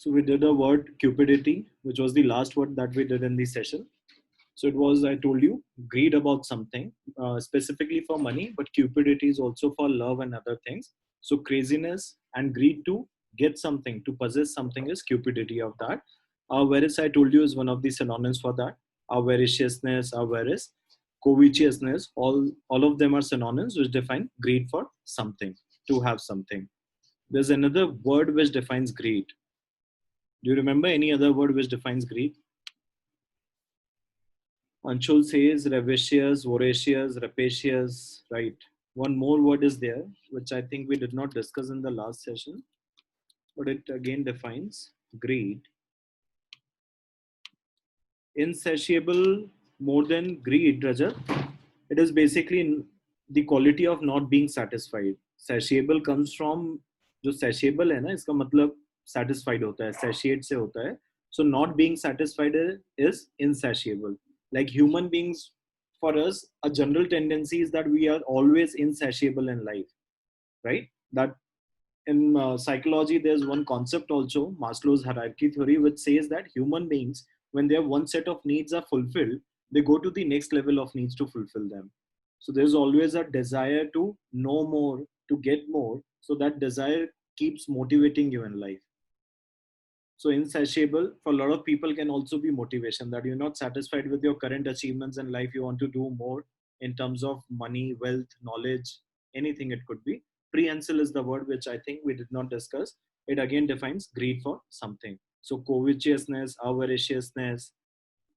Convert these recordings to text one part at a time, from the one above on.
So we did a word cupidity, which was the last word that we did in the session. So it was, I told you, greed about something, specifically for money, but cupidity is also for love and other things. So craziness and greed to get something, to possess something is cupidity of that. Whereas I told you is one of the synonyms for that. Avariciousness, whereas covetousness, all of them are synonyms which define greed for something, to have something. There's another word which defines greed. Do you remember any other word which defines greed? Anshul says rapacious, voracious, rapacious, right? One more word is there, which I think we did not discuss in the last session, but it again defines greed. Insatiable more than greed, Rajat. It is basically the quality of not being satisfied. Satiable comes from जो satiable है ना इसका मतलब satisfied होता है, satiate से होता है. So not being satisfied is insatiable. Like human beings, for us, a general tendency is that we are always insatiable in life, right? That in psychology, there's one concept also, Maslow's hierarchy theory, which says that human beings, when their one set of needs are fulfilled, they go to the next level of needs to fulfill them. So there's always a desire to know more, to get more. So that desire keeps motivating you in life. So insatiable for a lot of people can also be motivation, that you're not satisfied with your current achievements in life. You want to do more in terms of money, wealth, knowledge, anything it could be. Prehensile is the word which I think we did not discuss. It again defines greed for something. So covetousness, avariciousness,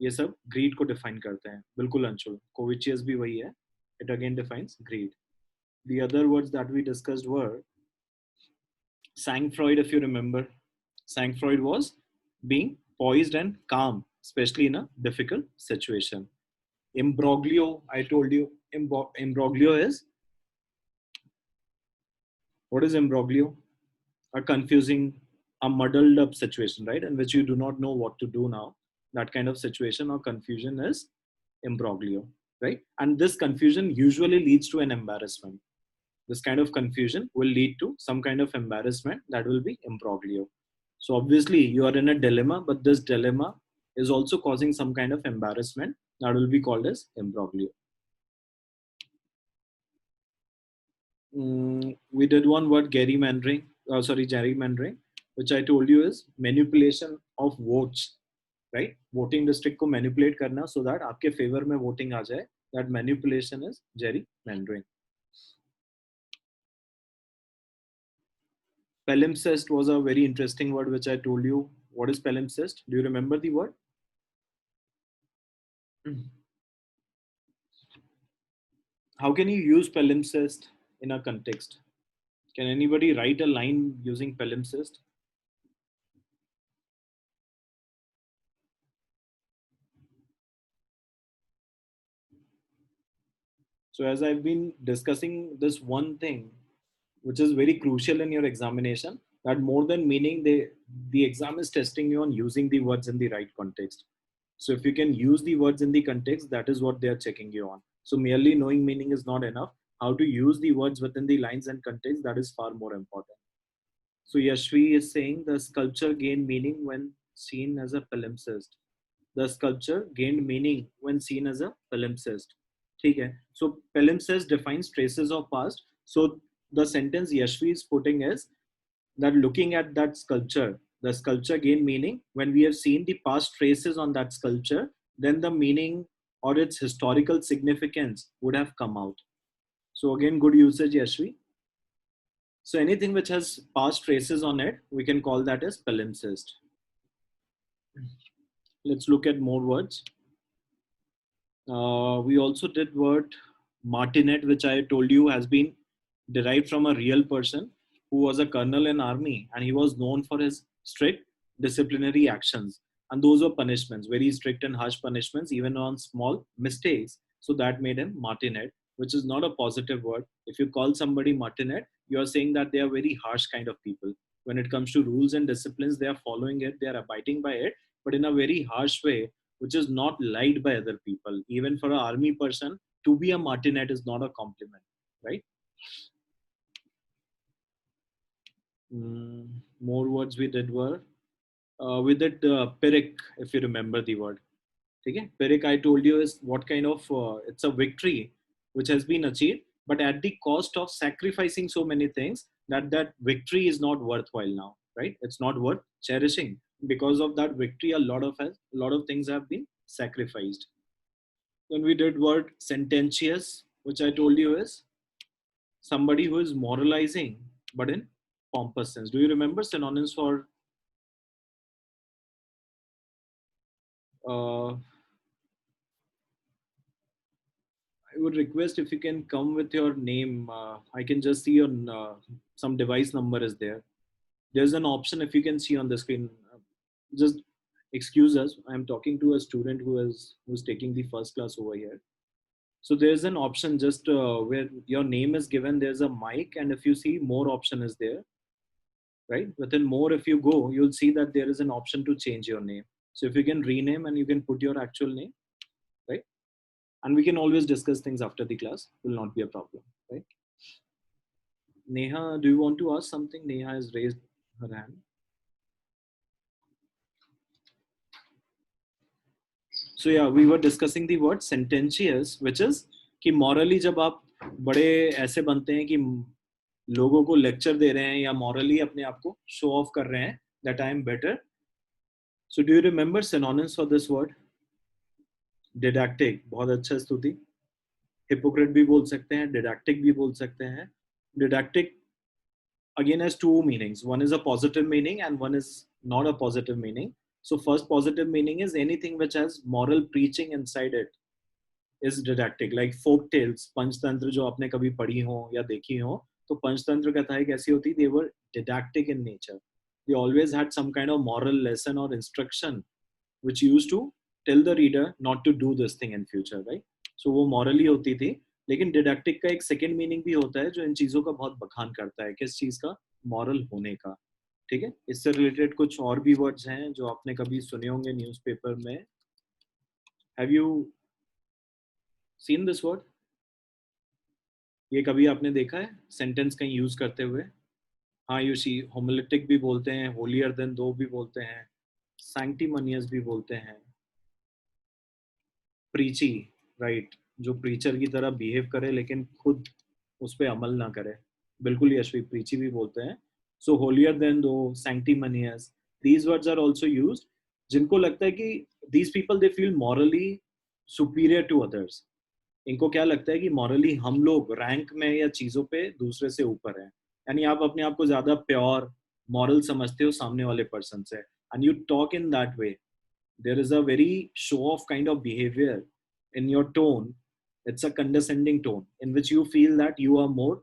ये सब greed को define करते हैं. बिल्कुल Anshul, covetous भी वही है. It again defines greed. The other words that we discussed were Sang-Freud, if you remember. Sang-Freud was being poised and calm, especially in a difficult situation. Imbroglio, I told you, imbroglio is, what is imbroglio? A confusing, a muddled up situation, right? In which you do not know what to do now. That kind of situation or confusion is imbroglio, right? And this confusion usually leads to an embarrassment. This kind of confusion will lead to some kind of embarrassment that will be imbroglio. So obviously you are in a dilemma, but this dilemma is also causing some kind of embarrassment that will be called as imbroglio. We did one word gerrymandering, which I told you is manipulation of votes, right? Voting district को manipulate करना so that आपके favor में voting आ जाए. That manipulation is gerrymandering. Palimpsest was a very interesting word which I told you. What is palimpsest? Do you remember the word? How can you use palimpsest in a context? Can anybody write a line using palimpsest? So as I've been discussing this one thing, which is very crucial in your examination, that more than meaning, the exam is testing you on using the words in the right context. So if you can use the words in the context, that is what they are checking you on. So merely knowing meaning is not enough. How to use the words within the lines and context, that is far more important. So Yashvi is saying the sculpture gained meaning when seen as a palimpsest. The sculpture gained meaning when seen as a palimpsest. ठीक है. So palimpsest defines traces of past. So the sentence Yashvi is putting is that looking at that sculpture, the sculpture gained meaning when we have seen the past traces on that sculpture, then the meaning or its historical significance would have come out. So again, good usage, Yashvi. So anything which has past traces on it, we can call that as palimpsest. Let's look at more words. We also did word martinet, which I told you has been derived from a real person who was a colonel in army, and he was known for his strict disciplinary actions. And those were punishments, very strict and harsh punishments, even on small mistakes. So that made him martinet, which is not a positive word. If you call somebody martinet, you are saying that they are very harsh kind of people. When it comes to rules and disciplines, they are following it, they are abiding by it, but in a very harsh way, which is not liked by other people. Even for an army person, to be a martinet is not a compliment, right? More words we did were with it Pyrrhic, if you remember the word. Okay, Pyrrhic, I told you, is what kind of it's a victory which has been achieved, but at the cost of sacrificing so many things that that victory is not worthwhile now, right? It's not worth cherishing. Because of that victory, a lot of things have been sacrificed. Then we did word sententious, which I told you is somebody who is moralizing, but in pompous sense. Do you remember synonyms for uh, I would request if you can come with your name. I can just see on some device number is there. There's an option if you can see on the screen. Just excuse us. I'm talking to a student who's taking the first class over here. So there's an option just where your name is given. There's a mic, and if you see more option is there, right? Within more, if you go, you'll see that there is an option to change your name. So if you can rename and you can put your actual name, right? And we can always discuss things after the class. Will not be a problem, right? Neha, do you want to ask something? Neha has raised her hand. So yeah, we were discussing the word sententious, which is कि morally जब आप बड़े ऐसे बनते हैं कि लोगों को लेक्चर दे रहे हैं या morally अपने आप को show off कर रहे हैं that I am better. So do you remember synonyms for this word? Didactic, बहुत अच्छा स्तुति. Hypocrite भी बोल सकते हैं, didactic भी बोल सकते हैं. Didactic again has two meanings. One is a positive meaning and one is not a positive meaning. So first positive meaning is anything which has moral preaching inside it is didactic. Like folk tales, Panchatantra जो आपने कभी पढ़ी हो या देखी हो, तो पंचतंत्र कथाएं कैसी होती? They were didactic in nature. They always had some kind of moral lesson or instruction which used to tell the reader not to do this thing in future, right? So वो morally होती थी. लेकिन डिडक्टिक का एक second meaning भी होता है जो इन चीजों का बहुत बखान करता है. किस चीज का? मॉरल होने का. ठीक है. इससे रिलेटेड कुछ और भी वर्ड्स हैं जो आपने कभी सुने होंगे न्यूज़पेपर में. Have you seen this word? ये कभी आपने देखा है सेंटेंस कहीं यूज करते हुए? हाँ, यू सी होमिलेटिक भी बोलते हैं, होलियर देन दो भी बोलते हैं, सैंक्टिमनियस भी बोलते हैं, प्रीची, राइट, जो प्रीचर की तरह बिहेव करे लेकिन खुद उस पर अमल ना करे. बिल्कुल यशवी, प्रीची भी बोलते हैं. सो holier than thou, sanctimonious, these words are also used. जिनको लगता है कि these people they feel morally superior to others. इनको क्या लगता है कि मॉरली हम लोग रैंक में या चीजों पे दूसरे से ऊपर हैं. यानी आप अपने आप को ज्यादा प्योर मॉरल समझते हो सामने वाले पर्सन से, and you talk in that way. There is a very show off kind of behavior in your tone. It's a condescending tone in which you feel that you are more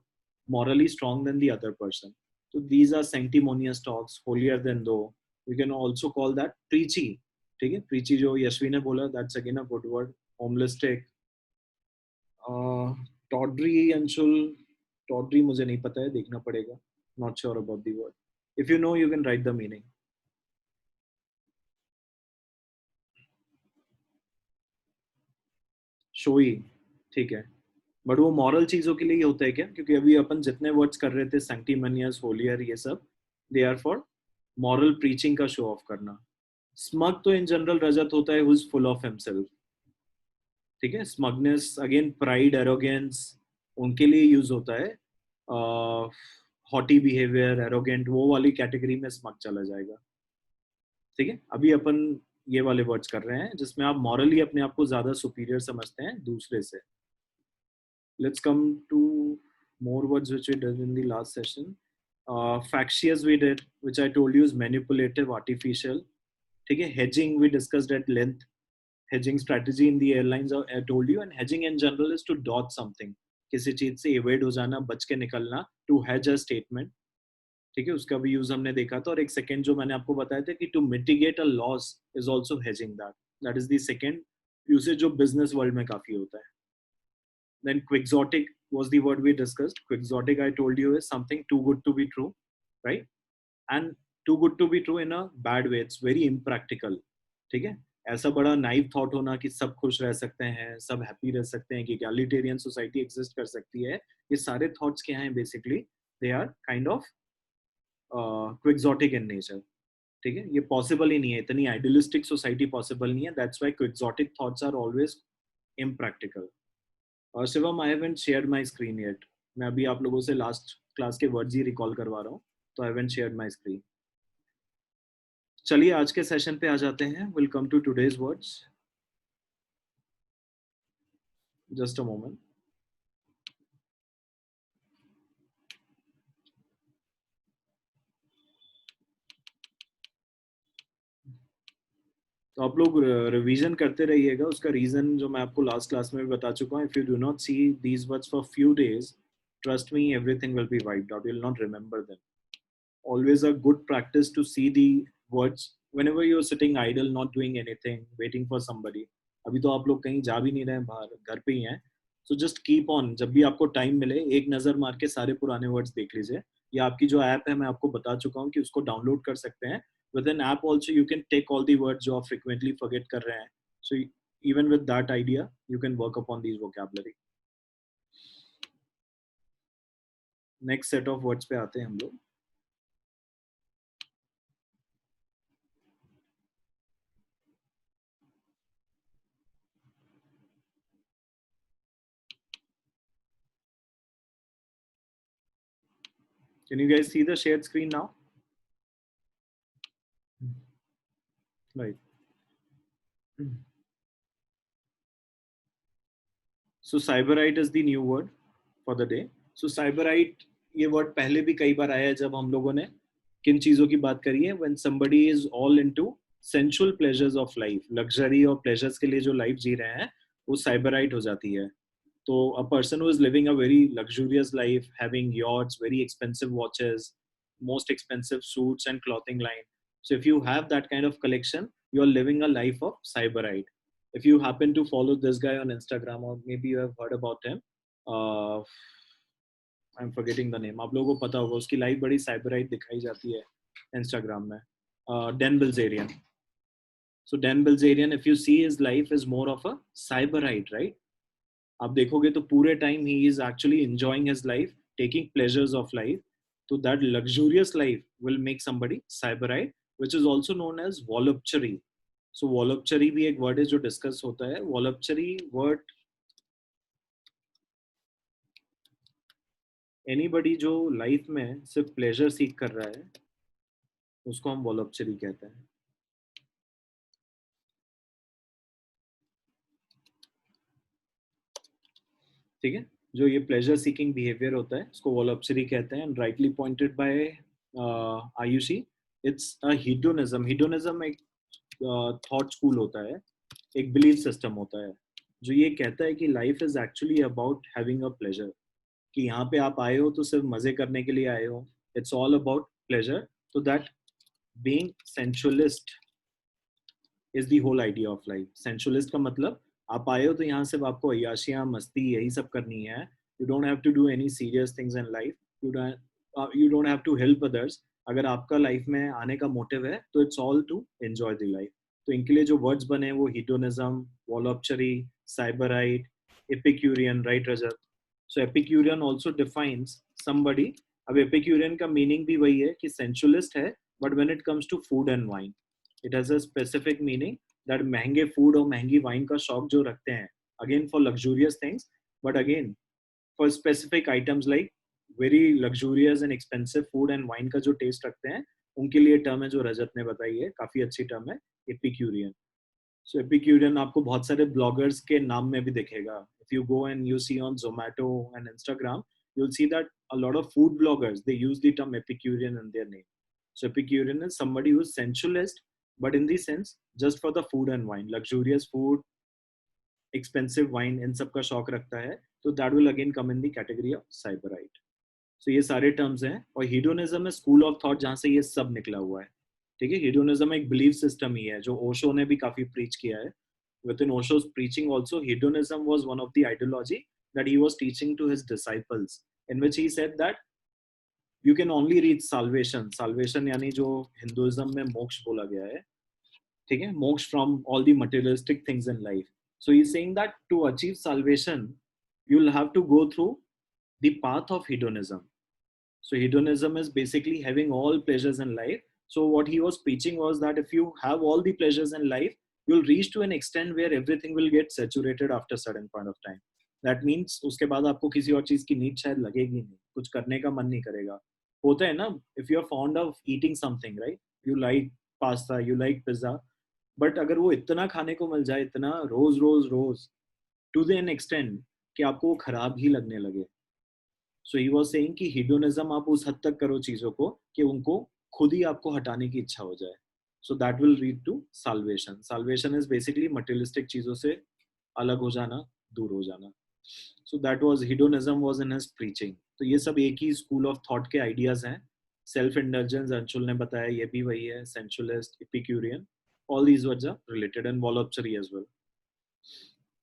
morally strong than the other person. So these are sanctimonious talks, holier than thou. We can also call that preachy. ठीक है, preachy जो यशवी ने बोला, that's again a good word. Homelistic, tawdry, Anshul, tawdry मुझे नहीं पता है, देखना पड़ेगा. Not sure about the word. If you know, you can write the meaning. Showy, ठीक है. बट वो मॉरल चीजों के लिए ही होता है क्या? क्योंकि अभी अपन जितने वर्ड्स कर रहे थे, सैंक्टिमनियस, होलियर, ये सब they are for moral preaching का शो ऑफ करना. स्मग तो इन जनरल रजत होता है who is full of himself. ठीक है. स्मगनेस अगेन प्राइड, एरोगेंस, उनके लिए यूज होता है. हॉटी बिहेवियर, एरोगेंट, वो वाली कैटेगरी में स्मग चला जाएगा. ठीक है. अभी अपन ये वाले वर्ड्स कर रहे हैं जिसमें आप मॉरली अपने आप को ज्यादा सुपीरियर समझते हैं दूसरे से. Let's come to more words which we did in the last session. Factious we did, which I told you is manipulative, artificial. Okay, hedging we discussed at length. Hedging strategy in the airlines I told you, and hedging in general is to dodge something. किसी चीज से evade हो जाना, बच के निकलना, to hedge a statement. ठीक है, उसका भी यूज हमने देखा था. और एक सेकेंड जो मैंने आपको बताया था कि to mitigate a loss is also hedging that. That is the second usage जो business world में काफी होता है. Then quixotic was the word we discussed. Quixotic, I told you, is something too good to be true, right? And too good to be true in a bad way. It's very impractical. ठीक है. ऐसा बड़ा naive thought होना कि सब खुश रह सकते हैं, सब हैप्पी रह सकते हैं, कि इक्वालिटेरियन सोसाइटी एग्जिस्ट कर सकती है, ये सारे थॉट्स क्या हैं? Basically they are kind of quixotic in nature. ठीक है, ये पॉसिबल ही नहीं है, इतनी आइडियलिस्टिक सोसाइटी पॉसिबल नहीं है. That's why quixotic thoughts are always impractical. और Shivam, I haven't shared my screen yet. मैं अभी आप लोगों से लास्ट क्लास के वर्ड्स ही रिकॉल करवा रहा हूँ, तो I haven't shared my screen. चलिए आज के सेशन पे आ जाते हैं. Will come to today's words. Just a moment. तो आप लोग रिवीजन करते रहिएगा. उसका रीजन जो मैं आपको लास्ट क्लास में भी बता चुका हूँ. If you do not see these words for few days, trust me, everything will be wiped out. You'll not remember them. Always a good practice to see the words whenever you're sitting idle, not doing anything, waiting for somebody. अभी तो आप लोग कहीं जा भी नहीं रहे हैं, बाहर घर पे ही हैं. So just keep on. जब भी आपको टाइम मिले एक नज़र मार के सारे पुराने वर्ड्स देख लीजिए. या आपकी जो ऐप है मैं आपको बता चुका हूँ कि उसको डाउनलोड कर सकते हैं. With an app also you can take all the words जो आप फ्रिक्वेंटली फॉरगेट कर रहे हैं. So even with that idea you can work upon these vocabulary. Next set of words पे आते हैं हम लोग. Can you guys see the shared screen now? Right. So cyberite is the new word for the day. So cyberite ये word पहले भी कई बार आया है जब हम लोगों ने किन चीजों की बात करी है. When somebody is all into sensual pleasures of life, luxury और pleasures के लिए जो life जी रहे हैं वो cyberite हो जाती है. So a person who is living a very luxurious life, having yachts, very expensive watches, most expensive suits and clothing line. So if you have that kind of collection, you are living a life of cyberite. If you happen to follow this guy on Instagram, or maybe you have heard about him, uh, I'm forgetting the name. आप लोगों को पता होगा उसकी life बड़ी cyberite दिखाई जाती है Instagram में. Dan Bilzerian. So Dan Bilzerian, if you see his life is more of a cyberite, right? आप देखोगे तो पूरे time he is actually enjoying his life, taking pleasures of life. तो that luxurious life will make somebody sybarite, which is also known as voluptuary. So voluptuary भी एक word है जो discuss होता है. वॉलपचरी वर्ड एनीबडी जो life में सिर्फ प्लेजर सीख कर रहा है उसको हम वॉलपचरी कहते हैं. ठीक है, जो ये प्लेजर सीकिंग बिहेवियर होता है उसको वॉलपचरी कहते हैं. And rightly pointed by Aayushi, it's a hedonism. Hedonism एक थॉट स्कूल होता है, एक बिलीफ सिस्टम होता है जो ये कहता है कि life is actually about having a pleasure. कि यहाँ पे आप आए हो तो सिर्फ मजे करने के लिए आए हो. It's all about pleasure. तो that being sensualist is the whole idea of life. Sensualist का मतलब आप आए हो तो यहाँ सिर्फ आपको अय्याशियाँ मस्ती यही सब करनी है. You don't have to do any serious things in life. You don't have to help others. अगर आपका लाइफ में आने का मोटिव है तो it's all to enjoy the life. तो इनके लिए जो वर्ड्स बने वो hedonism, voluptuary, sybarite, epicurean, right Rajat. So epicurean also defines somebody. अब एपिक्यूरियन का मीनिंग भी वही है कि सेंशुअलिस्ट है, but when it comes to food and wine it has a specific meaning that महंगे फूड और महंगी वाइन का शौक जो रखते हैं, again for luxurious things, but again for specific items like very luxurious and expensive food and wine का जो टेस्ट रखते हैं, उनके लिए टर्म है जो रजत ने बताई है, काफी अच्छी टर्म है, एपिक्यूरियन. सो एपिक्यूरियन आपको बहुत सारे ब्लॉगर्स के नाम में भी दिखेगा. If you go and you see on Zomato and Instagram, you'll see that a lot of food bloggers they use the term Epicurean in their name. So Epicurean is somebody who's sensualist, but in the sense just for the food and wine, luxurious food, expensive wine, इन सब का शौक रखता है. तो that will again come in the category of Sybarite. So ये सारे terms हैं. और हीडोनिज्म है स्कूल ऑफ थॉट जहाँ से ये सब निकला हुआ है. ठीक है, हीडोनिज्म एक बिलीफ सिस्टम ही है जो ओशो ने भी काफी प्रीच किया है. Within Osho's preaching also, hedonism was one of the ideology that he was teaching to his disciples, in which he said that you can only reach salvation. Salvation यानी जो Hinduism में मोक्ष बोला गया है, ठीक है, मोक्ष from all the materialistic things in life. So he's saying that to achieve salvation, you'll have to go through the path of hedonism. So hedonism is basically having all pleasures in life So what he was preaching was that if you have all the pleasures in life, you'll reach to an extent where everything will get saturated after a certain point of time. That means उसके बाद आपको किसी और चीज की need शायद लगेगी नहीं, कुछ करने का मन नहीं करेगा. होता है ना, if you are fond of eating something, right? You like pasta, you like pizza, but अगर वो इतना खाने को मिल जाए, इतना रोज रोज रोज, to the an extent कि आपको वो खराब ही लगने लगे. सो ही वाज सेइंग कि हिडोनिज्म आप उस हद तक करो चीजों को कि उनको खुद ही आपको हटाने की इच्छा हो जाए. So that will lead to salvation. Salvation is basically materialistic चीजों से अलग हो जाना, दूर हो जाना. So that was hedonism was in his preaching. तो ये सब एक ही स्कूल ऑफ थॉट के आइडियाज हैं. सेल्फ इंडल्जेंस अंशुल ने बताया, ये भी वही है. Sensualist, epicurean, all these words are related, and Voluptuary as well.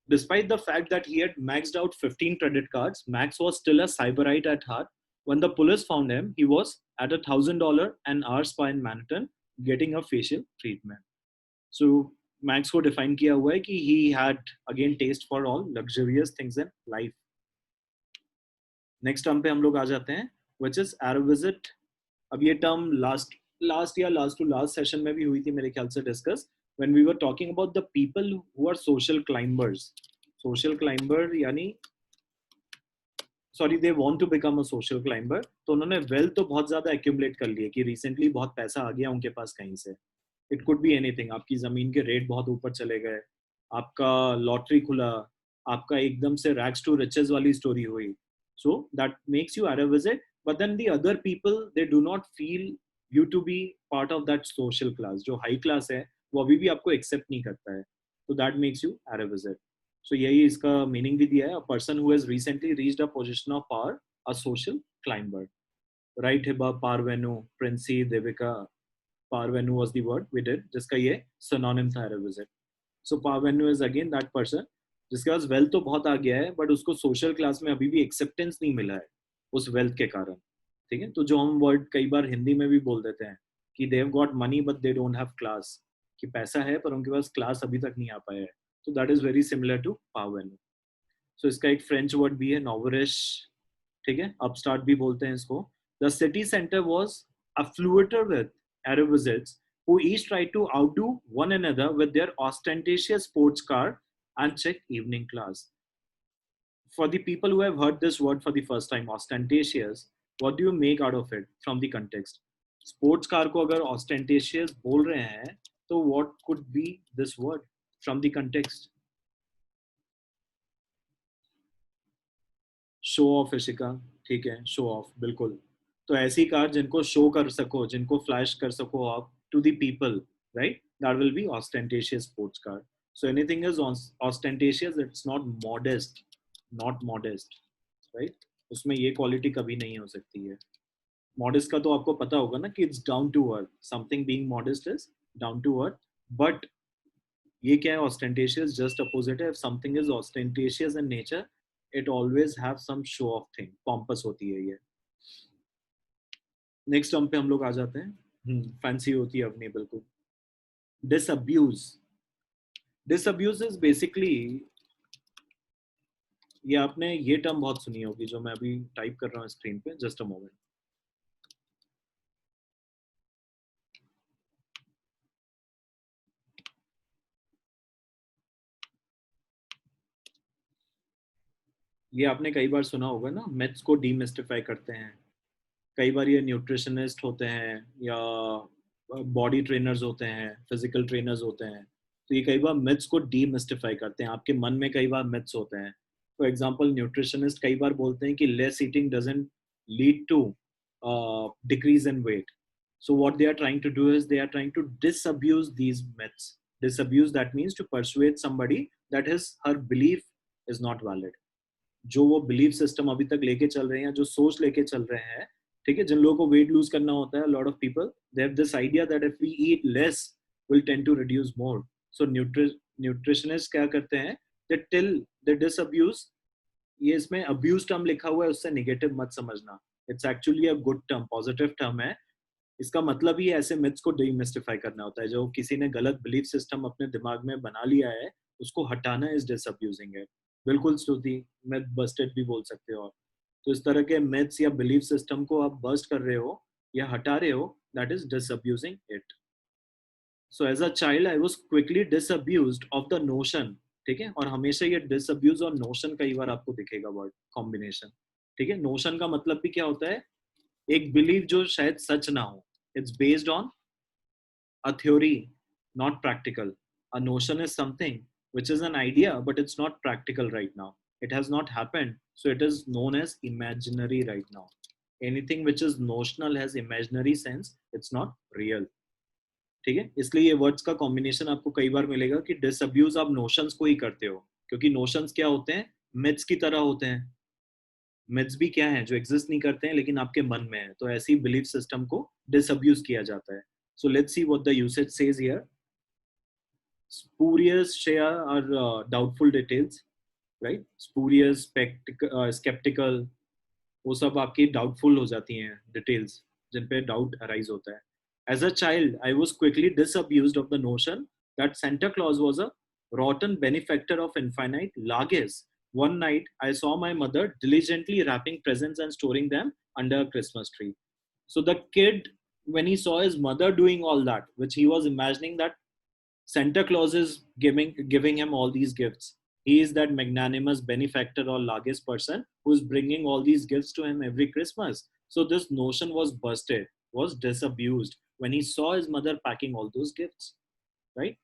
Despite the fact that he had maxed out 15 credit cards, Max was still a Sybarite at heart. When the police found him, he was at $1,000 an hour spa in Manhattan getting a facial treatment. So Max को define किया हुआ है कि he had again taste for all luxurious things in life. Next term पे हम लोग आ जाते हैं, which is Aravisit. अब ये term last to last session में भी हुई थी मेरे ख्याल से discuss, when we were talking about the people who are social climbers. Social climber यानी sorry, they want to become a social climber. तो उन्होंने wealth तो बहुत ज़्यादा accumulate कर लिए कि recently बहुत पैसा आ गया उनके पास कहीं से. It could be anything. आपकी ज़मीन के रेट बहुत ऊपर चले गए, आपका लॉटरी खुला, आपका एकदम से rags to riches वाली स्टोरी हुई. So that makes you Aravisit. But then the other people, they do not feel you to be part of that social class. जो high class है वो अभी भी आपको एक्सेप्ट नहीं करता है. तो that makes you arriviste. So यही इसका मीनिंग भी दिया है. A person who has recently reached a position of power, a social climber. Right Hiba parvenu, Princy Devika. Parvenu was the word we did, जिसका ये सिनोनिम था arriviste. So parvenu is again that person जिसके पास वेल्थ तो बहुत आ गया है, बट उसको सोशल क्लास में अभी भी एक्सेप्टेंस नहीं मिला है उस वेल्थ के कारण. ठीक है, तो जो हम वर्ड कई बार हिंदी में भी बोल देते हैं कि they have got money but they don't have class, कि पैसा है पर उनके पास क्लास अभी तक नहीं आ पाया है. तो that is very similar to parvenu. So इसका एक फ्रेंच वर्ड भी है, नोवरिश. ठीक है, अपस्टार्ट भी बोलते हैं इसको. The city centre was affluated with Arabicids who each tried to outdo one another with their ostentatious sports car and check evening class. For the people who have heard this word for the first time, ostentatious, what do you make out of it from the context? Sports car को अगर ostentatious बोल रहे हैं, तो what could be this word from the context? Show off Ishika. ठीक है, show off, बिल्कुल. तो ऐसी कार जिनको शो कर सको, जिनको फ्लैश कर सको आप to the people, right? That will be ostentatious sports car. So anything is ostentatious, it's not modest, right? उसमें ये क्वालिटी कभी नहीं हो सकती है. मॉडेस्ट का तो आपको पता होगा ना कि it's down to earth. Something being modest is down to earth. But ये क्या है, ऑस्टेंटेशियस जस्ट अपोजिट है. If something is ostentatious in nature, it always have some show off thing. Pompous होती है ये. नेक्स्ट टर्म पे हम लोग आ जाते हैं. फैंसी होती है अपनी, बिल्कुल. डिसअब्यूज. डिसअब्यूज इज बेसिकली, ये आपने ये टर्म बहुत सुनी होगी जो मैं अभी टाइप कर रहा हूँ स्क्रीन पे. Just a moment. ये आपने कई बार सुना होगा ना, मिथ्स को डीमिस्टिफाई करते हैं. कई बार ये न्यूट्रिशनिस्ट होते हैं या बॉडी ट्रेनर्स होते हैं, फिजिकल ट्रेनर्स होते हैं. तो ये कई बार मिथ्स को डीमिस्टिफाई करते हैं. आपके मन में कई बार मिथ्स होते हैं. फॉर एग्जांपल, न्यूट्रिशनिस्ट कई बार बोलते हैं कि less eating doesn't lead to decrease in weight. So what they are trying to do is they are trying to disabuse these myths. Disabuse, that means to persuade somebody that her belief is not valid. जो वो belief system अभी तक लेके चल रहे हैं, जो सोच लेके चल रहे हैं, ठीक है, जिन लोगों को वेट लूज करना होता है, lot of people they have this idea that if we eat less will tend to reduce more. So nutritionist क्या करते हैं, दे टिल दे डिसअब्यूज. ये इसमें अब्यूज टर्म लिखा हुआ है, उससे नेगेटिव मत समझना. It's actually a good term, positive term है. इसका मतलब ही ऐसे मिथ्स को डीमिस्टिफाई करना होता है. जो किसी ने गलत बिलीफ सिस्टम अपने दिमाग में बना लिया है, उसको हटाना इज डिसअब्यूजिंग है. बिल्कुल स्तुति, मिथ बस्टेड भी बोल सकते हो आप. तो इस तरह के मिथ्स या बिलीफ सिस्टम को आप बस्ट कर रहे हो, या हटा रहे हो, that is disabusing it. So as a child I was quickly disabused of the notion. ठीक है, और हमेशा ये disabuse और notion कई बार आपको दिखेगा वर्ड कॉम्बिनेशन. ठीक है, notion का मतलब भी क्या होता है, एक बिलीव जो शायद सच ना हो. It's based on a theory, not practical. A notion is something which is an idea, but it's not practical right now. It has not happened, so it is known as imaginary right now. Anything which is notional has imaginary sense, it's not real. ठीक है, इसलिए ये words का combination आपको कई बार मिलेगा कि डिसअब्यूज आप नोशंस को ही करते हो, क्योंकि नोशंस क्या होते हैं, मिथ्स की तरह होते हैं. मिथ्स भी क्या है, जो एग्जिस्ट नहीं करते हैं लेकिन आपके मन में है, तो ऐसी बिलीफ सिस्टम को डिसअब्यूज किया जाता है. So let's see what the usage says here. Spurious share are doubtful details, right? Spurious, skeptical, वो सब आपकी doubtful हो जाती हैं डिटेल्स जिन पे डाउट अराइज होता है. As a child, I was quickly disabused of the notion that Santa Claus was a rotten benefactor of infinite largesse. One night, I saw my mother diligently wrapping presents and storing them under a Christmas tree. So the kid, when he saw his mother doing all that, which he was imagining that Santa Claus is giving him all these gifts. He is that magnanimous benefactor or largest person who is bringing all these gifts to him every Christmas. So this notion was busted, was disabused when he saw his mother packing all those gifts, right?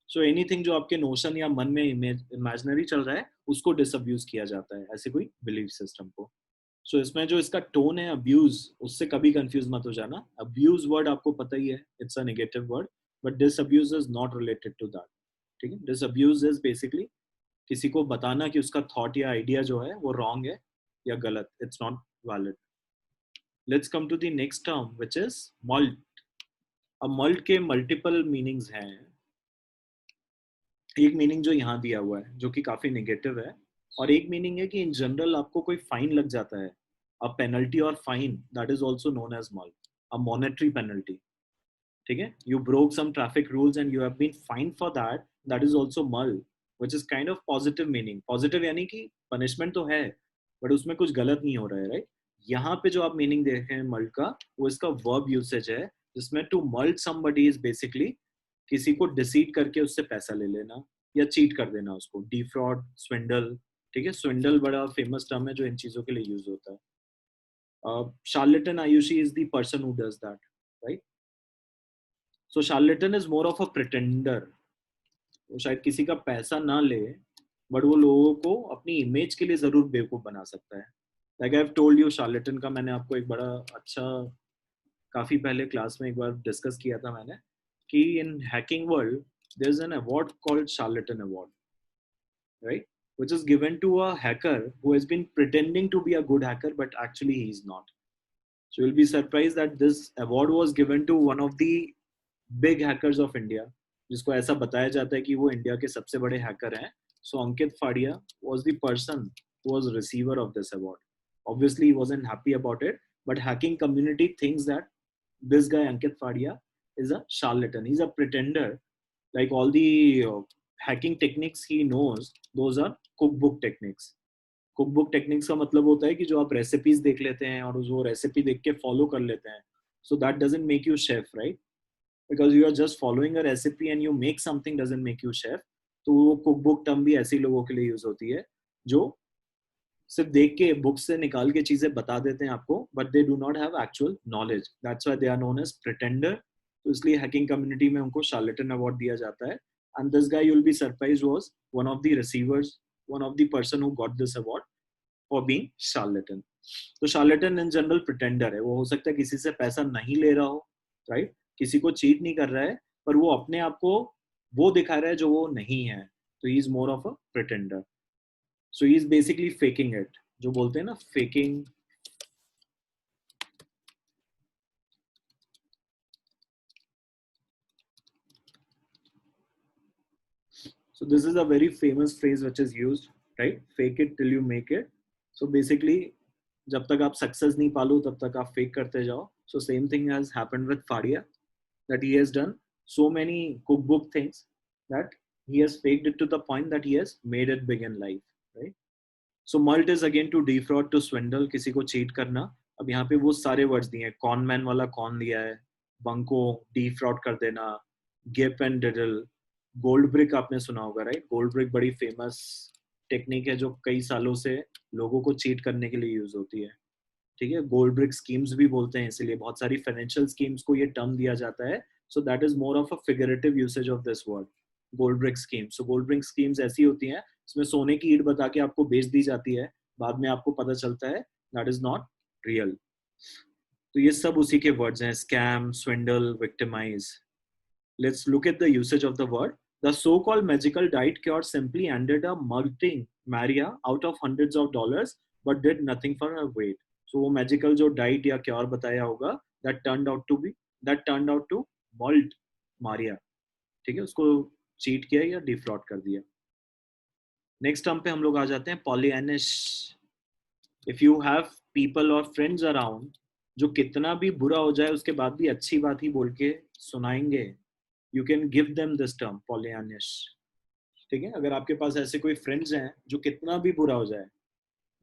So anything जो आपके notion या मन में imaginary चल रहा है, उसको disabuse किया जाता है, ऐसे कोई belief system को. So इसमें जो इसका tone है abuse, उससे कभी confuse मत हो जाना. Abuse word आपको पता ही है, it's a negative word. But disabuse is not related to that. ठीक है, disabuse is basically किसी को बताना कि उसका thought या idea जो है वो wrong है या गलत, it's not valid. Let's come to the next term, which is malt. अब malt के multiple meanings हैं. एक मीनिंग जो यहाँ दिया हुआ है जो कि काफी नेगेटिव है, और एक मीनिंग है कि इन जनरल आपको कोई फाइन लग जाता है, अ पेनल्टी और fine, that is also known as mulct, a monetary penalty. ठीक है, you broke some traffic rules and you have been fined for that, that is also mulct, which is kind of positive meaning. Positive यानी कि punishment तो है but उसमें कुछ गलत नहीं हो रहा है, राइट? यहाँ पे जो आप मीनिंग देख रहे हैं मल्ट का, वो इसका वर्ब यूसेज है, जिसमें to mulct somebody is basically किसी को डिसीट करके उससे पैसा ले लेना या चीट कर देना उसको. डिफ्रॉड, स्विंडल. ठीक है, स्विंडल बड़ा फेमस टर्म है जो इन चीजों के लिए यूज होता है. Charlatan Aayushi is the person who does that, right? So charlatan is more of a pretender. वो शायद किसी का पैसा ना ले बट वो लोगों को अपनी इमेज के लिए जरूर बेवकूफ बना सकता है. Like I have told you, charlatan का मैंने आपको एक बड़ा अच्छा, काफी पहले क्लास में एक बार डिस्कस किया था मैंने, कि in hacking world there is an award called charlatan award, right? Which is given to a hacker who has been pretending to be a good hacker, but actually he is not. So you'll be surprised that this award was given to one of the big hackers of India, जिसको ऐसा बताया जाता है कि वो India के सबसे बड़े हैकर हैं. So Ankit Fadia was the person who was receiver of this award. Obviously he wasn't happy about it, but hacking community thinks that this guy Ankit Fadia is a charlatan. He's a pretender. Like all the hacking techniques he knows, those are cookbook techniques. Cookbook techniques का मतलब होता है कि जो आप recipes देख लेते हैं और वो रेसिपी देख के फॉलो कर लेते हैं, so that doesn't make you chef, right? Because you are just following a recipe and you make something doesn't make you chef. तो वो कुकबुक टर्म भी ऐसे लोगों के लिए यूज होती है जो सिर्फ देख के बुक से निकाल के चीजें बता देते हैं आपको, but they do not have actual knowledge. That's why they are known as pretender. तो इसलिए हैकिंग कम्युनिटी में उनको शार्लेटन अवार्ड दिया जाता है. And this guy, you will be surprised, was one of the receivers, one of the person who got this award for being charlatan. तो charlatan in general pretender है. वो हो सकता है किसी से पैसा नहीं ले रहा हो, राइट? किसी को चीट नहीं कर रहा है, पर वो अपने आप को वो दिखा रहा है जो वो नहीं है. तो he is more of a pretender. So he is basically faking it. जो बोलते हैं ना faking. So this is a very famous phrase which is used, right? Fake it till you make it. So basically, जब तक आप success नहीं पालो तब तक आप fake करते जाओ. So same thing has happened with Fadia, that he has done so many cookbook things that he has faked it to the point that he has made it big in life, right? So mult is again to defraud, to swindle, किसी को cheat करना. अब यहाँ पे वो सारे words दिए हैं, कॉन मैन वाला कॉन दिया है, बंको डिफ्रॉड कर देना, गिप एंड डिडल, गोल्ड ब्रिक आपने सुना होगा राइट? गोल्ड ब्रिक बड़ी फेमस टेक्निक है जो कई सालों से लोगों को चीट करने के लिए यूज होती है। ठीक है, गोल्ड ब्रिक स्कीम्स भी बोलते हैं, इसीलिए बहुत सारी फाइनेंशियल स्कीम्स को ये टर्म दिया जाता है। So that is more of a figurative usage of this word, gold brick scheme. So gold brick schemes ऐसी होती हैं इसमें सोने की ईंट बता के आपको बेच दी जाती है, बाद में आपको पता चलता है दैट इज नॉट रियल। तो ये सब उसी के वर्ड्स हैं, scam, स्विंडल, victimise. Let's look at the usage of the word. The so-called magical diet cure simply ended up mulcting Maria out of hundreds of dollars, but did nothing for her weight. So वो magical जो diet या cure बताया होगा, that turned out to malt Maria. ठीक है, उसको cheat किया या defraud कर दिया। नेक्स्ट टर्म पे हम लोग आ जाते हैं पॉलियनिश। इफ यू हैव पीपल और फ्रेंड्स अराउंड जो कितना भी बुरा हो जाए उसके बाद भी अच्छी बात ही बोल के सुनाएंगे, you can give them this term Pollyannish. ठीक है, अगर आपके पास ऐसे कोई फ्रेंड्स हैं जो कितना भी बुरा हो जाए,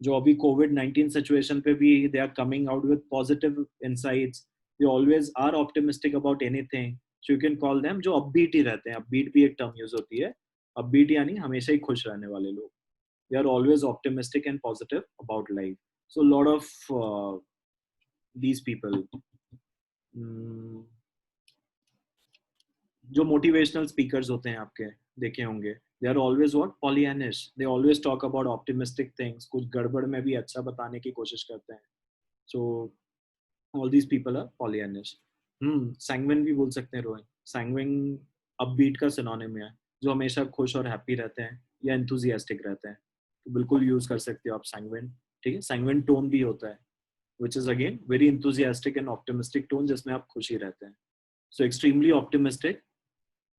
जो अभी कोविड-19 सिचुएशन पे भी they are coming out with positive insights, they always are optimistic about anything, so you can call them, जो अपबीट ही रहते हैं। अपबीट भी एक टर्म यूज होती है, अपबीट यानी हमेशा ही खुश रहने वाले लोग। They are always optimistic and positive about life. So lot of these people, जो मोटिवेशनल स्पीकर्स होते हैं आपके देखे होंगे, they are always what, Pollyannish. They always talk about optimistic things, कुछ गड़बड़ में भी अच्छा बताने की कोशिश करते हैं। So all these people are Pollyannish. Sanguine भी बोल सकते हैं रोहन। सैंग्विन अपबीट का सिनोनिम है, जो हमेशा खुश और हैप्पी रहते हैं या एंथुजियास्टिक रहते हैं, तो बिल्कुल यूज कर सकते हो आप सैंग्विन। ठीक है, सैंग्विन टोन भी होता है, which is again very enthusiastic and optimistic tone, जिसमें आप खुशी रहते हैं। So extremely optimistic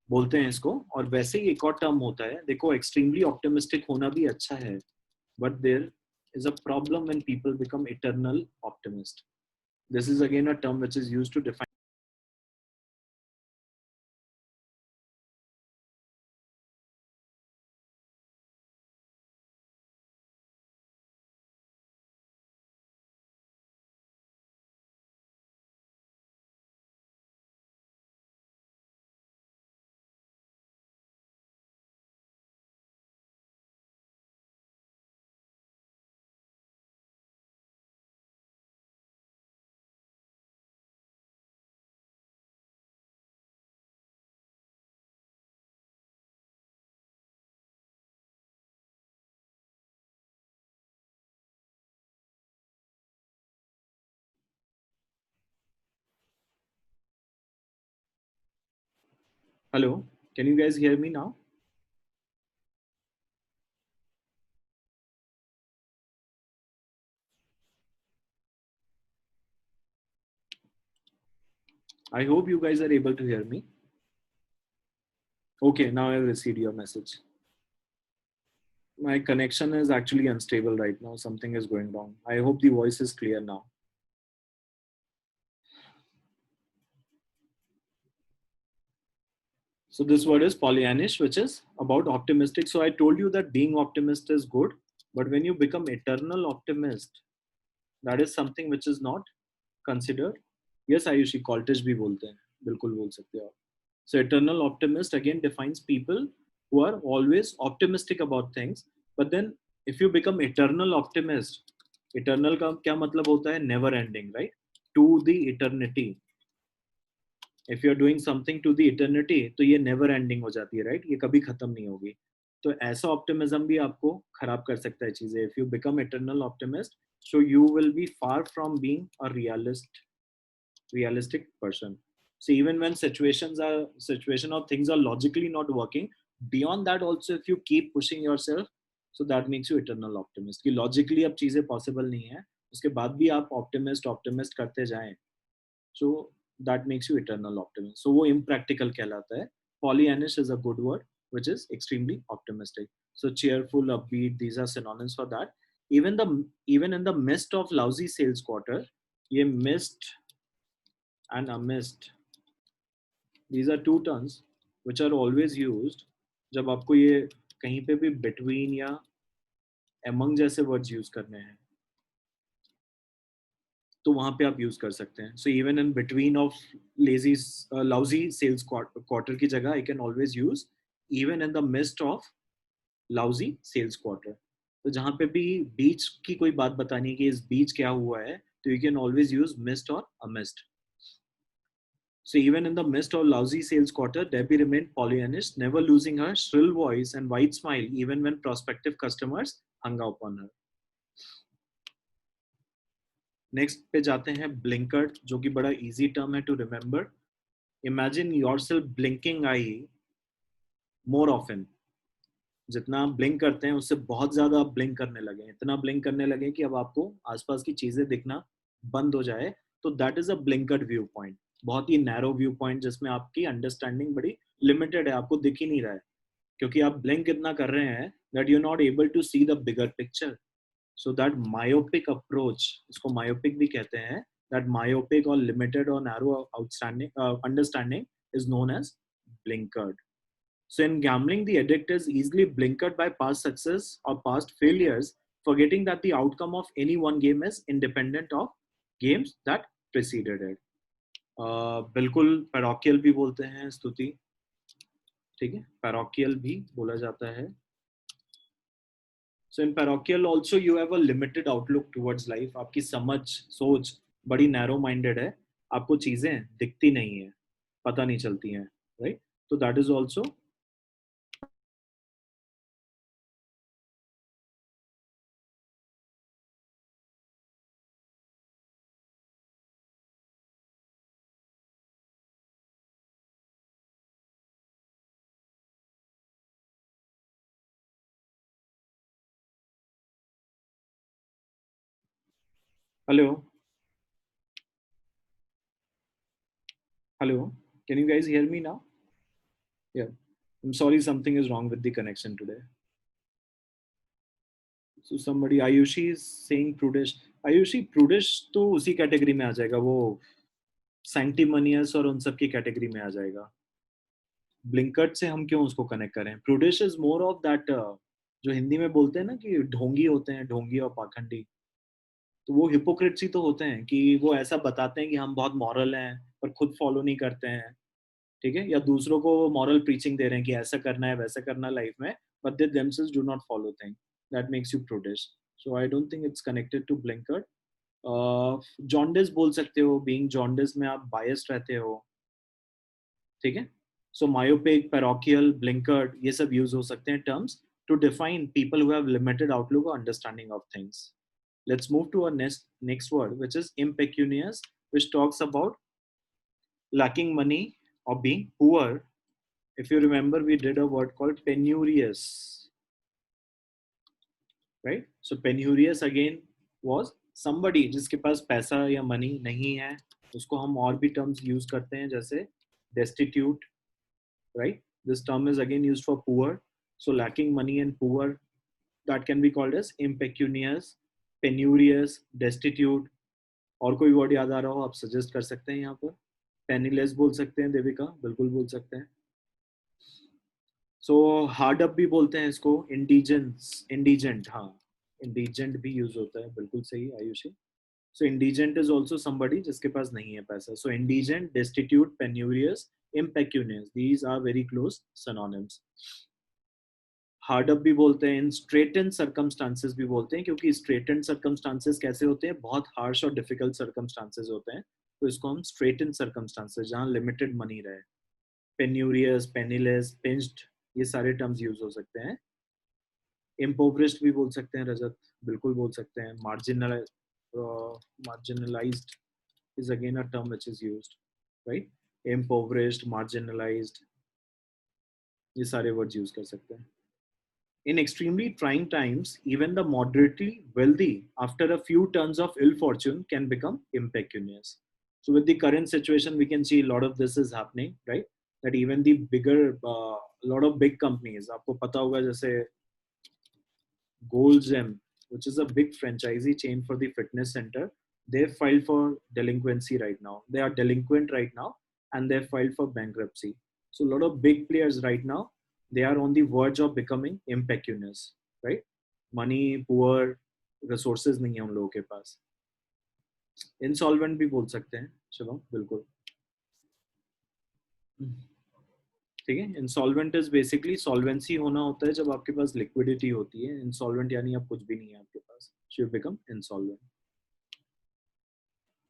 बोलते हैं इसको। और वैसे ही एक और टर्म होता है, देखो extremely optimistic होना भी अच्छा है, but there is a problem when people become eternal optimist. This is again a term which is used to define. Hello, can you guys hear me now? I hope you guys are able to hear me. Okay, now I've received your message. My connection is actually unstable right now. Something is going wrong. I hope the voice is clear now. So this word is Pollyannish, which is about optimistic. So I told you that being optimist is good, but when you become eternal optimist, that is something which is not considered. Yes, Ayushi, cultish bhi bolte hain. बिल्कुल बोल सकते हो आप. So eternal optimist again defines people who are always optimistic about things. But then if you become eternal optimist, eternal का क्या मतलब होता है? Never ending, right? To the eternity. If you are doing something to the eternity, तो ये never ending हो जाती है, राइट? ये कभी खत्म नहीं होगी। तो ऐसा ऑप्टिमिज्म भी आपको खराब कर सकता है चीजें। If you become eternal optimist, so you will B far from being a realistic person. So even when situation or things are logically not working, beyond that also if you keep pushing yourself, so that makes you eternal optimist कि logically अब चीजें possible नहीं है, उसके बाद भी आप optimist करते जाएं, so that makes you eternal optimist. So वो impractical कहलाता है. Pollyannish is a good word which is extremely optimistic. So cheerful, upbeat, these are synonyms for that. Even in the midst of lousy sales quarter, ये mist and amidst, these are two terms which are always used जब आपको ये कहीं पे भी between या among जैसे words use करने हैं. तो वहां पे आप यूज कर सकते हैं. So even in between of lazy lousy sales quarter की जगह I can always use even in the midst of lousy sales quarter. तो जहां पे भी बीच की कोई बात बतानी है कि इस बीच क्या हुआ है, तो you can always use mist और अ mist. So even in the midst of lousy sales quarter, Debbie remained Pollyannish, never losing her shrill voice and wide smile even when prospective customers hung up on her. Next पे जाते हैं blinkered, जो कि बड़ा easy term है to remember. Imagine yourself blinking eye more often. जितना आप blink करते हैं उससे बहुत ज्यादा आप ब्लिंक करने लगे, इतना ब्लिंक करने लगे कि अब आपको आसपास की चीजें दिखना बंद हो जाए. तो that is a blinkered viewpoint. बहुत ही नैरो व्यू पॉइंट जिसमें आपकी अंडरस्टैंडिंग बड़ी लिमिटेड है, आपको दिख ही नहीं रहा है क्योंकि आप ब्लिंक इतना कर रहे हैं that you are not able to see the bigger picture. So that myopic approach, इसको मायोपिक भी कहते हैं, दैट मायोपिक और लिमिटेड और narrow outstanding understanding is known as blinkered. So in gambling, the addict is easily blinkered by past success or past failures, forgetting that the outcome of any one game is independent of games that preceded it. बिल्कुल parochial भी बोलते हैं स्तुति, ठीक है, parochial भी बोला जाता है. So in parochial also you have a limited outlook towards life. आपकी समझ सोच बड़ी नैरो माइंडेड है, आपको चीजें दिखती नहीं है, पता नहीं चलती हैं, राइट. तो that is also. Hello, hello, can you guys hear me now? Yeah, I'm sorry, something is wrong with the connection today. So somebody, Ayushi is saying prudish. Ayushi, prudish तो उसी कैटेगरी में आ जाएगा, वो सैंक्टिमनियस और उन सब की कैटेगरी में आ जाएगा. ब्लिंकट से हम क्यों उसको कनेक्ट करें? प्रूडिश इज मोर ऑफ दैट, जो हिंदी में बोलते हैं ना कि ढोंगी होते हैं, ढोंगी और पाखंडी. तो वो हिपोक्रेट्स ही तो होते हैं कि वो ऐसा बताते हैं कि हम बहुत मॉरल हैं पर खुद फॉलो नहीं करते हैं, ठीक है, या दूसरों को मॉरल प्रीचिंग दे रहे हैं कि ऐसा करना है वैसा करना लाइफ में, but they themselves do not follow thing. That makes you prudish. So I don't think it's connected to blinkered. Jaundice बोल सकते हो, बीइंग जॉन्डिस में आप बायस्ड रहते हो, ठीक है. सो मायोपिक, पैरोकियल, ब्लिंकर्ड, ये सब यूज हो सकते हैं terms to define people who have limited outlook और understanding of things. Let's move to our next word, which is impecunious, which talks about lacking money or being poor. If you remember, we did a word called penurious, right? So penurious again was somebody जिसके पास पैसा या money नहीं है. उसको हम और भी terms use करते हैं जैसे destitute, right? This term is again used for poor. So lacking money and poor, that can be called as impecunious, penurious, destitute. और कोई वर्ड याद आ रहा हो आप सजेस्ट कर सकते हैं यहाँ पर. पेनीलेस बोल सकते हैं देविका, बिल्कुल बोल सकते हैं. सो हार्ड अप भी बोलते हैं इसको, इंडिजेंस, इंडिजेंट, हाँ, इंडिजेंट भी यूज होता है, बिल्कुल सही Ayushi. So indigent is also somebody जिसके पास नहीं है पैसा. So indigent, destitute, penurious, impecunious, these are very close synonyms. Hard up भी बोलते हैं, इन स्ट्रेटेंड सर्कमस्टांसेस भी बोलते हैं, क्योंकि स्ट्रेटेंड सर्कमस्टांसेस कैसे होते हैं, बहुत हार्श और डिफिकल्ट सर्कमस्टांसेस होते हैं. तो इसको हम स्ट्रेटेंड सर्कमस्टांसेस, जहाँ लिमिटेड मनी रहे. पेन्यूरियस, पेनीलेस, पिंच्ड, ये सारे टर्म्स यूज हो सकते हैं. इम्पोवरिश्ड भी बोल सकते हैं रजत, बिल्कुल बोल सकते हैं. Marginalised is again a term which is used, right. Impoverished, marginalised, ये सारे वर्ड्स यूज कर सकते हैं. In extremely trying times, even the moderately wealthy, after a few turns of ill fortune, can become impecunious. So, with the current situation, we can see a lot of this is happening, right? That even the bigger, lot of big companies, आपको पता होगा जैसे Gold's Gym, which is a big franchisee chain for the fitness center, they filed for delinquency right now. They are delinquent right now, and they filed for bankruptcy. So, a lot of big players right now, they are on the verge of becoming impecunious, right? Money, poor, resources नहीं है उन लोगों के पास. Insolvent भी बोल सकते हैं, चलो बिल्कुल। ठीक है, इंसॉल्वेंट इज बेसिकली सॉल्वेंसी होना होता है जब आपके पास लिक्विडिटी होती है। इंसॉल्वेंट यानी अब कुछ भी नहीं है आपके पास, you become insolvent.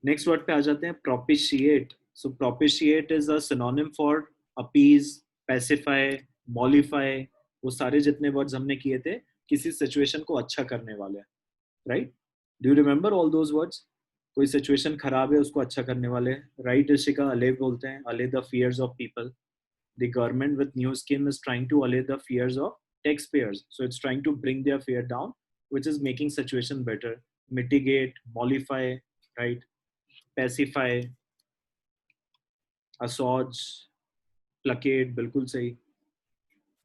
Next word पे आ जाते हैं, propitiate. So propitiate is a synonym for appease, pacify, mollify. वो सारे जितने वर्ड्स हमने किए थे किसी सिचुएशन को अच्छा करने वाले, right? Do you remember all those words? कोई सिचुएशन खराब है उसको अच्छा करने वाले, राइट? ऋषिका अले बोलते हैं, allay the fears of people. The government with new scheme is trying to allay the fears of taxpayers. So it's trying to bring their fear down, which is making situation better. Mitigate, mollify, right? Pacify, assuage, placate, बिल्कुल सही।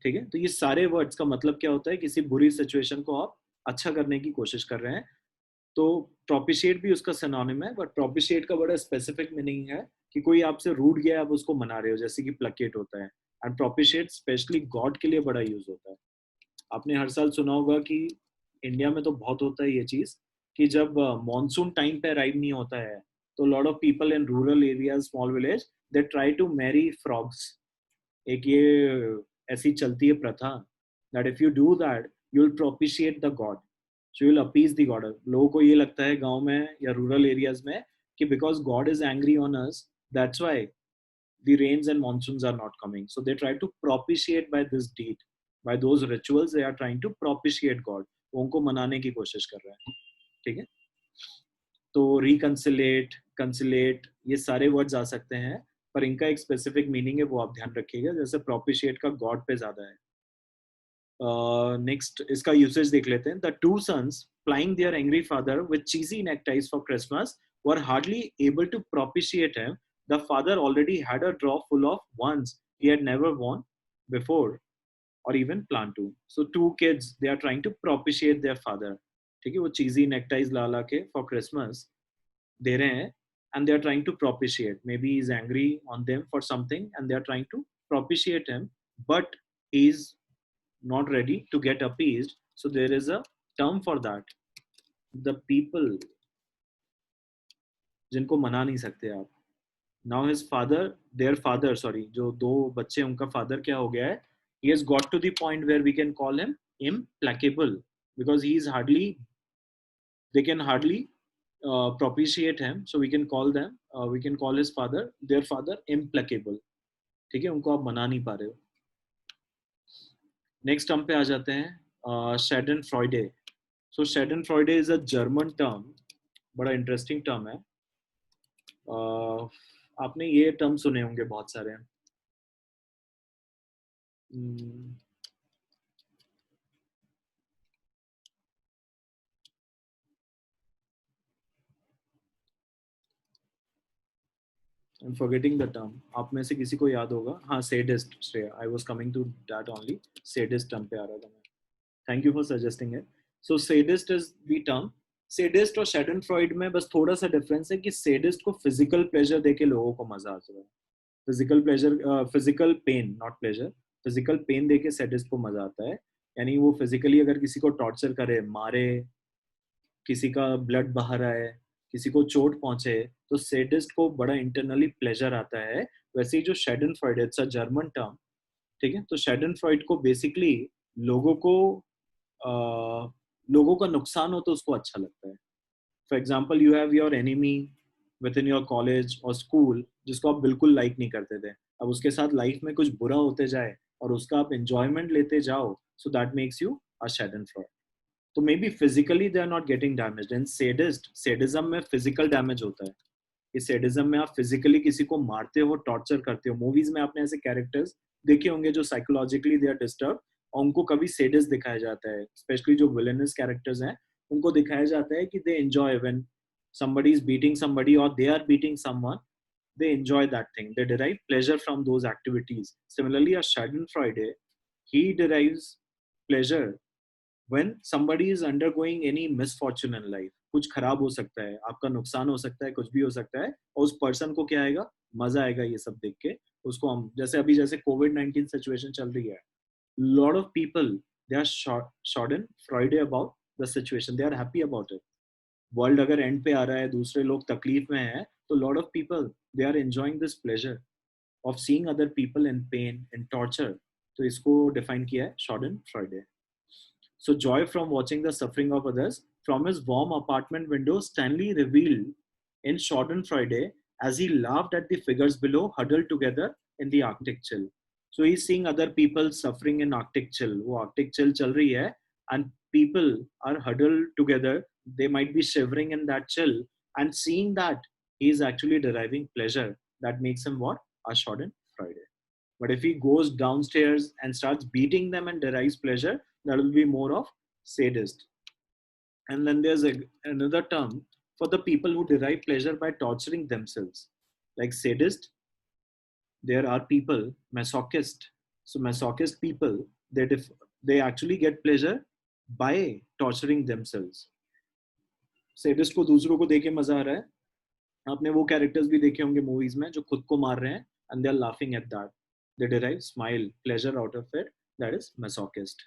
ठीक है, तो ये सारे words का मतलब क्या होता है? किसी बुरी सिचुएशन को आप अच्छा करने की कोशिश कर रहे हैं। तो प्रोपिशिएट भी उसका सिनोनिम है, बट प्रोपिशिएट का बड़ा स्पेसिफिक मीनिंग है कि कोई आपसे रूठ गया, आप उसको मना रहे हो, जैसे कि प्लकेट होता है। एंड प्रोपिशिएट स्पेशली गॉड के लिए बड़ा यूज होता है। आपने हर साल सुना होगा कि इंडिया में तो बहुत होता है ये चीज, कि जब मॉनसून टाइम पे अराइव नहीं होता है तो lot of people in rural area, small village, they try to marry frogs. एक ये ऐसी चलती है प्रथा, that if you do that you will propitiate the god, so you will appease the god. लोगों को ये लगता है गांव में या रूरल एरियाज में कि because God is angry on us, that's why the rains and monsoons are not coming. So they try to propitiate by this deed, by those rituals they are trying to propitiate God. वो उनको मनाने की कोशिश कर रहा है। ठीक है, तो रिकंसिलेट, कंसिलेट, ये सारे वर्ड्स आ सकते हैं, पर इनका एक स्पेसिफिक मीनिंग है, वो आप ध्यान रखिएगा। जैसे प्रोपिशिएट का गॉड पे ज्यादा है। नेक्स्ट इसका यूसेज देख लेते हैं। The two sons plying their angry father with cheesy neckties for Christmas were hardly able to propitiate him. The father already had a drawer full of ones he had never won before or even plan to. So two kids, they are trying to propitiate their father. ठीक है, वो चीजी नेकटाइज ला ला के for Christmas दे रहे हैं, and they are trying to propitiate. Maybe he's angry on them for something and they are trying to propitiate him, but he's not ready to get appeased. So there is a term for that. The people जिनको मना नहीं सकते आप। Now his father, their father, sorry, जो दो बच्चे उनका father क्या हो गया है? He has got to the point where we can call him implacable, because he is hardly, they can hardly propitiate him. So we can call them, we can call his father, their father, implacable. ठीक है, उनको आप मना नहीं पा रहे हो। Next term पे आ जाते हैं, शेडन फ्रॉइडे। सो शेडन फ्रॉइडे इज अ जर्मन टर्म, बड़ा इंटरेस्टिंग टर्म है। आपने ये टर्म सुने होंगे बहुत सारे। I'm forgetting the term. आप में से किसी को याद होगा? हाँ, sadist, Shreya. I was coming to that only. Sadist term पे आ रहा था मैं। Thank you for suggesting it. So sadist is the term. Sadist और Schadenfreude में बस थोड़ा सा डिफरेंस है कि sadist को फिजिकल प्लेजर देके लोगों को मजा आता है। Physical pleasure, physical pain, not pleasure. Physical pain देके sadist को मजा आता है। यानी वो फिजिकली अगर किसी को टॉर्चर करे, मारे, किसी का ब्लड बहा रहा है, किसी को चोट पहुंचे, तो सेडिस्ट को बड़ा इंटरनली प्लेजर आता है। वैसे ही जो शेडनफ्रॉइड, इट्स अ जर्मन टर्म। ठीक है, तो शेडनफ्रॉइड को बेसिकली लोगों को लोगों का नुकसान हो तो उसको अच्छा लगता है। For example, you have your enemy with in your college और स्कूल, जिसको आप बिल्कुल लाइक नहीं करते थे। अब उसके साथ लाइफ में कुछ बुरा होते जाए और उसका आप एंजॉयमेंट लेते जाओ, so that makes you a schadenfreude. तो maybe physically they are not getting damage. And sadism में फिजिकल डैमेज होता है। कि सेडिज्म में आप फिजिकली किसी को मारते हो, टॉर्चर करते हो। मूवीज में आपने ऐसे कैरेक्टर्स देखे होंगे जो साइकोलॉजिकली दे आर डिस्टर्ब, और उनको कभी सेडिस्ट दिखाया जाता है। स्पेशली जो विलेनस कैरेक्टर्स हैं, उनको दिखाया जाता है कि they enjoy when somebody is beating somebody or they are beating someone, they enjoy that thing, they derive pleasure from those activities. Similarly, a schadenfreude, he derives pleasure when somebody is undergoing any misfortune in life। कुछ खराब हो सकता है, आपका नुकसान हो सकता है, कुछ भी हो सकता है, और उस पर्सन को क्या आएगा? मजा आएगा ये सब देख के। उसको हम जैसे अभी जैसे कोविड-19 सिचुएशन चल रही है, lot of people they are schadenfreude about the situation, they are happy about it। World अगर एंड पे आ रहा है, दूसरे लोग तकलीफ में हैं, तो lot of people they are enjoying this pleasure of seeing other people in pain in torture. तो इसको डिफाइन किया है schadenfreude. So joy from watching the suffering of others. From his warm apartment window, Stanley revealed in Schadenfreude as he laughed at the figures below huddled together in the Arctic chill. So he's seeing other people suffering in Arctic chill. वो Arctic chill चल रही है and people are huddled together. They might be shivering in that chill, and seeing that he is actually deriving pleasure. That makes him what? A Schadenfreude. But if he goes downstairs and starts beating them and derives pleasure, that will be more of sadist. And then there's another term for the people who derive pleasure by torturing themselves. Like sadist, there are people, masochist. So masochist people, they actually get pleasure by torturing themselves. Sadist को दूसरों को देखे मजा आ रहा है. आपने वो characters भी देखे होंगे मूवीज में जो खुद को मार रहे हैं and they are laughing at that. They derive smile, pleasure out of it. That is masochist.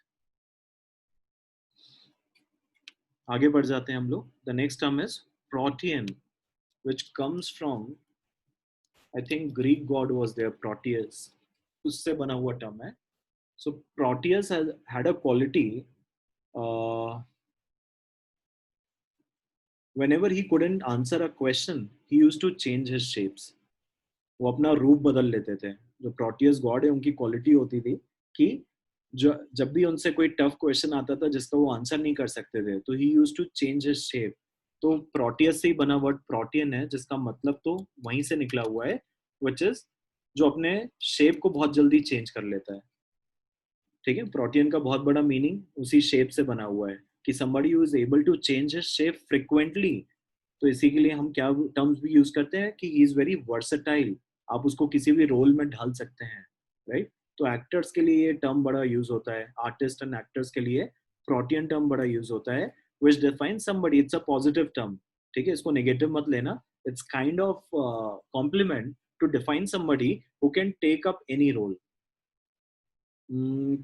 आगे बढ़ जाते हैं हम लोग. The next term is Protean, which comes from, I think Greek god was there, Proteus. उससे बना हुआ term है. So Proteus had a quality. Whenever he couldn't answer a question, he used to change his shapes. वो अपना रूप बदल लेते थे. जो प्रोटियस गॉड है उनकी क्वालिटी होती थी कि जब भी उनसे कोई टफ क्वेश्चन आता था जिसका वो आंसर नहीं कर सकते थे, तो he used to change his shape. तो प्रोटियस से ही बना वर्ड प्रोटियन है, जिसका मतलब तो वहीं से निकला हुआ है, व्हिच इज जो अपने शेप को बहुत जल्दी चेंज कर लेता है. ठीक है, प्रोटियन का बहुत बड़ा मीनिंग उसी शेप से बना हुआ है कि somebody who is able to change his shape frequently. तो इसी के लिए हम क्या टर्म्स भी यूज करते हैं कि he is very versatile. आप उसको किसी भी रोल में ढाल सकते हैं, राइट. तो एक्टर्स के लिए ये टर्म बड़ा यूज होता है, आर्टिस्ट एंड एक्टर्स के लिए प्रोटियन टर्म बड़ा यूज होता है, which defines somebody. It's a positive term. ठीक है, इसको नेगेटिव मत लेना. It's kind of compliment to define somebody who can take up any role.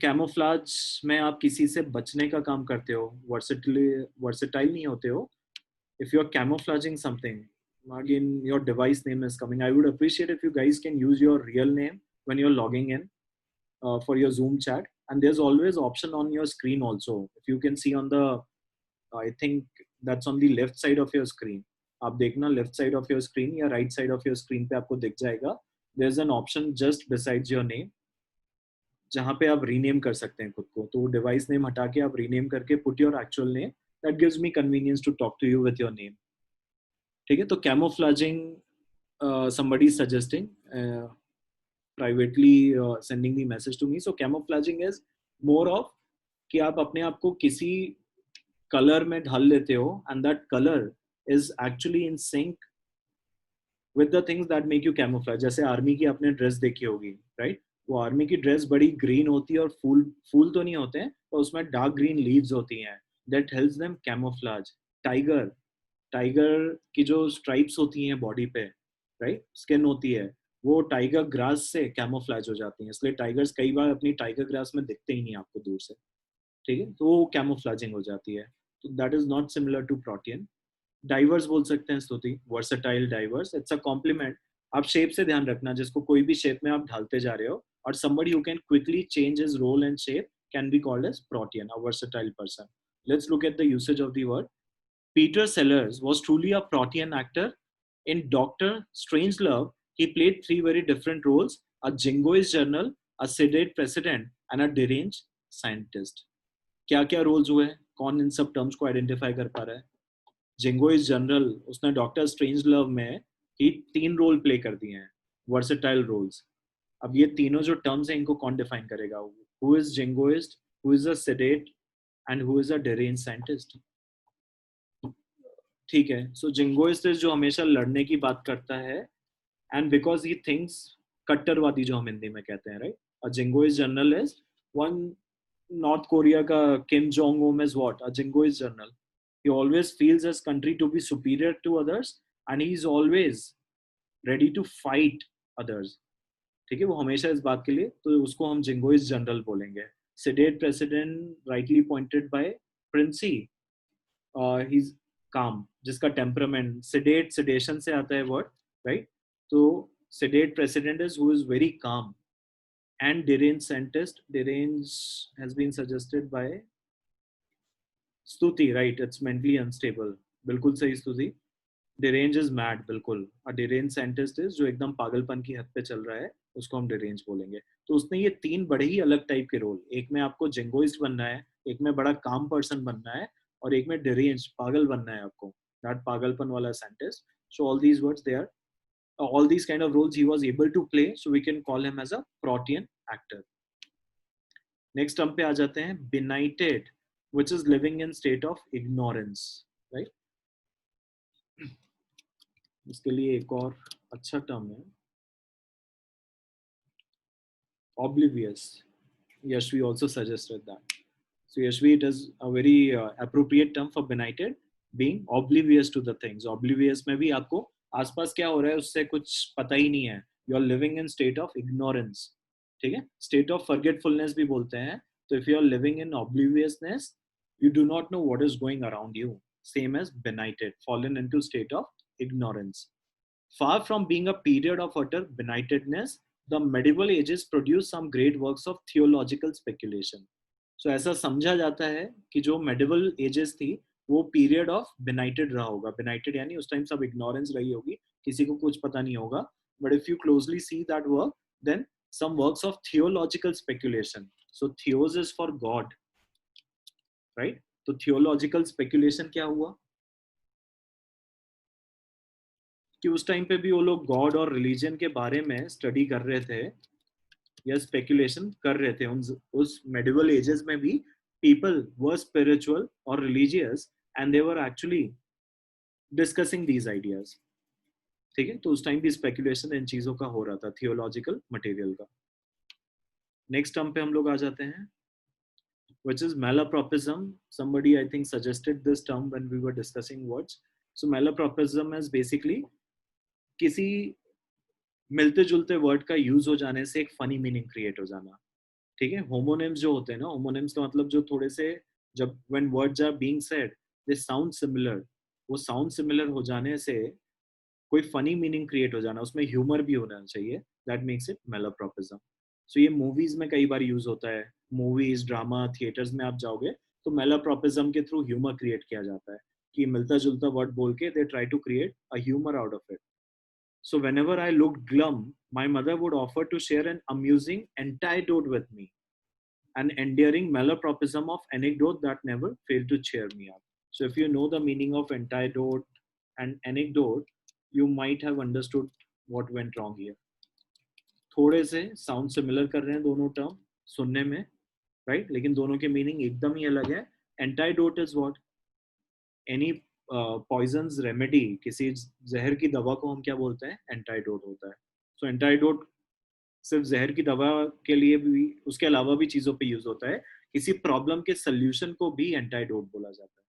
Camouflage में आप किसी से बचने का काम करते हो, वर्सेटाइल नहीं होते हो. If you're camouflaging something, again your device name is coming. I would appreciate if you guys can use your real name when you're logging in for your Zoom chat. And there's always option on your screen also. If you can see on the, I think that's on the left side of your screen. आप देखना left side of your screen या right side of your screen पे आपको दिख जाएगा. There's an option just besides your name जहाँ पे आप रीनेम कर सकते हैं खुद को. तो डिवाइस नेम हटा के आप रीनेम करके put your actual name. That gives me convenience to talk to you with your name. ठीक है, तो camouflaging, somebody is suggesting, privately sending the message to me. So camouflaging is more of कि आप अपने आप को किसी कलर में ढाल लेते हो and that color is actually in sync with the things that make you camouflage. जैसे आर्मी की आपने ड्रेस देखी होगी, राइट. वो आर्मी की ड्रेस बड़ी ग्रीन होती है और फूल तो नहीं होते हैं, पर उसमें डार्क ग्रीन लीव्स होती हैं. That helps them camouflage. Tiger की जो स्ट्राइप्स होती हैं बॉडी पे, राइट, स्किन होती है, वो टाइगर ग्रास से कैमोफ्लैज हो जाती हैं. इसलिए टाइगर्स कई बार अपनी टाइगर ग्रास में दिखते ही नहीं आपको दूर से. ठीक है, तो वो कैमोफ्लैजिंग हो जाती है. तो that is not similar to protean. Diverse बोल सकते हैं Stuti, versatile diverse. It's a compliment. आप शेप से ध्यान रखना, जिसको कोई भी शेप में आप ढालते जा रहे हो, और somebody who can quickly change his role and shape can be called as protean, a versatile person. Let's look at the usage of the word. Peter Sellers was truly a protean actor. In Dr. Strangelove, he played three very different roles: a jingoist journal, a sedate president, and a deranged scientist. क्या क्या roles हुए, कौन इन सब terms को identify कर पा रहा है? जिंगोइस्ट जनरल, उसने डॉक्टर स्ट्रेंज लव में ही 3 रोल प्ले कर दिए हैं, वर्सेटाइल रोल्स. अब ये तीनों जो टर्म्स हैं इनको कौन डिफाइन करेगा? Who is jingoist, who is a sedate, and who is a deranged scientist? ठीक है, सो जिंगोइस्ट जो हमेशा लड़ने की बात करता है, एंड बिकॉज ही थिंक्स, कट्टरवादी जो हम हिंदी में कहते हैं, right. A jingoist general is one. North Korea का Kim Jong Un is what? A jingoist general. he always feels his country to be superior to others, and he is always ready to fight others. ठीक है, वो हमेशा इस बात के लिए, तो उसको हम जिंगोइस्ट जनरल बोलेंगे. sedate president, rightly pointed by Princey. He's काम, जिसका टेम्परामेंट, सेडेट, सेडेशन से आता है वर्ड, राइट? तो sedate president is who is very calm. And deranged scientist, deranged has been suggested by Stuti, right? It's mentally unstable. बिल्कुल सही स्तुति. Deranged is mad, बिल्कुल. A deranged scientist is जो एकदम पागलपन की हद पे चल रहा है, उसको हम deranged बोलेंगे. तो उसने ये तीन बड़े ही अलग टाइप के रोल, एक में आपको jingoist बनना है, एक में बड़ा calm person बनना है, और एक में deranged, पागल बनना है आपको. That पागलपन वाला scientist. So all these words, they are all these kind of roles he was able to play, so we can call him as a protean actor. Next हम पे आ जाते हैं benighted, which is living in state of ignorance, right? इसके लिए एक और अच्छा टर्म है oblivious. Yashvi also suggested that. So Yashvi, it is a very appropriate term for benighted, being oblivious to the things. Oblivious में भी आपको आसपास क्या हो रहा है उससे कुछ पता ही नहीं है. You are living in state of ignorance. ठीक है? State of forgetfulness भी बोलते हैं. So if you are living in obliviousness, you do not know what is going around you. Same as benighted, fallen into state of ignorance. Far from being a period of utter benightedness, the medieval ages produced some great works of theological speculation. So ऐसा समझा जाता है कि जो medieval ages थी वो period of benighted रहा होगा. Benighted यानी उस टाइम सब ignorance रही होगी, किसी को कुछ पता नहीं होगा. But if you closely see that work, then some works of theological speculation. So theos is for God, right? तो theological speculation क्या हुआ कि उस टाइम पे भी वो लोग गॉड और रिलीजन के बारे में स्टडी कर रहे थे या स्पेकुलेशन कर रहे थे. उस मेडिवल एजेस में भी पीपल वर स्पिरिचुअल और religious and they were actually discussing these ideas. ठीक है? तो उस टाइम भी स्पेकुलेशन इन चीजों का हो रहा था, थियोलॉजिकल मटेरियल का. नेक्स्ट टर्म पे हम लोग आ जाते हैं, which is malapropism. Somebody I think suggested this term when we were discussing words. So malapropism is basically किसी मिलते जुलते वर्ड का यूज हो जाने से एक फनी मीनिंग क्रिएट हो जाना. ठीक है? होमोनिम्स जो होते हैं ना, होमोनिम्स का मतलब जो थोड़े से, जब when words are being said they sound similar, वो साउंड सिमिलर हो जाने से कोई फनी मीनिंग क्रिएट हो जाना, उसमें ह्यूमर भी होना चाहिए, दैट मेक्स इट मेलोप्रोपिज्म. सो ये मूवीज में कई बार यूज होता है. मूवीज, ड्रामा, थिएटर्स में आप जाओगे तो मेलोप्रोपिज्म के थ्रू ह्यूमर क्रिएट किया जाता है कि मिलता जुलता वर्ड बोल के they try to create a humour out of it. So whenever I looked glum, my mother would offer to share an amusing anecdote with me, an endearing malapropism of anecdote that never failed to cheer me up. So if you know the meaning of anecdote and anecdote, you might have understood what went wrong here. थोड़े से sound similar कर रहे हैं दोनों term सुनने में, right? लेकिन दोनों के मीनिंग एकदम ही अलग है. Antidote is what? Any poison's remedy, किसी जहर की दवा को हम क्या बोलते हैं? एंटाइडोट होता है. सो एंटाइडोट सिर्फ जहर की दवा के लिए भी, उसके अलावा भी चीजों पे यूज होता है. किसी प्रॉब्लम के सोल्यूशन को भी एंटाइडोट बोला जाता है.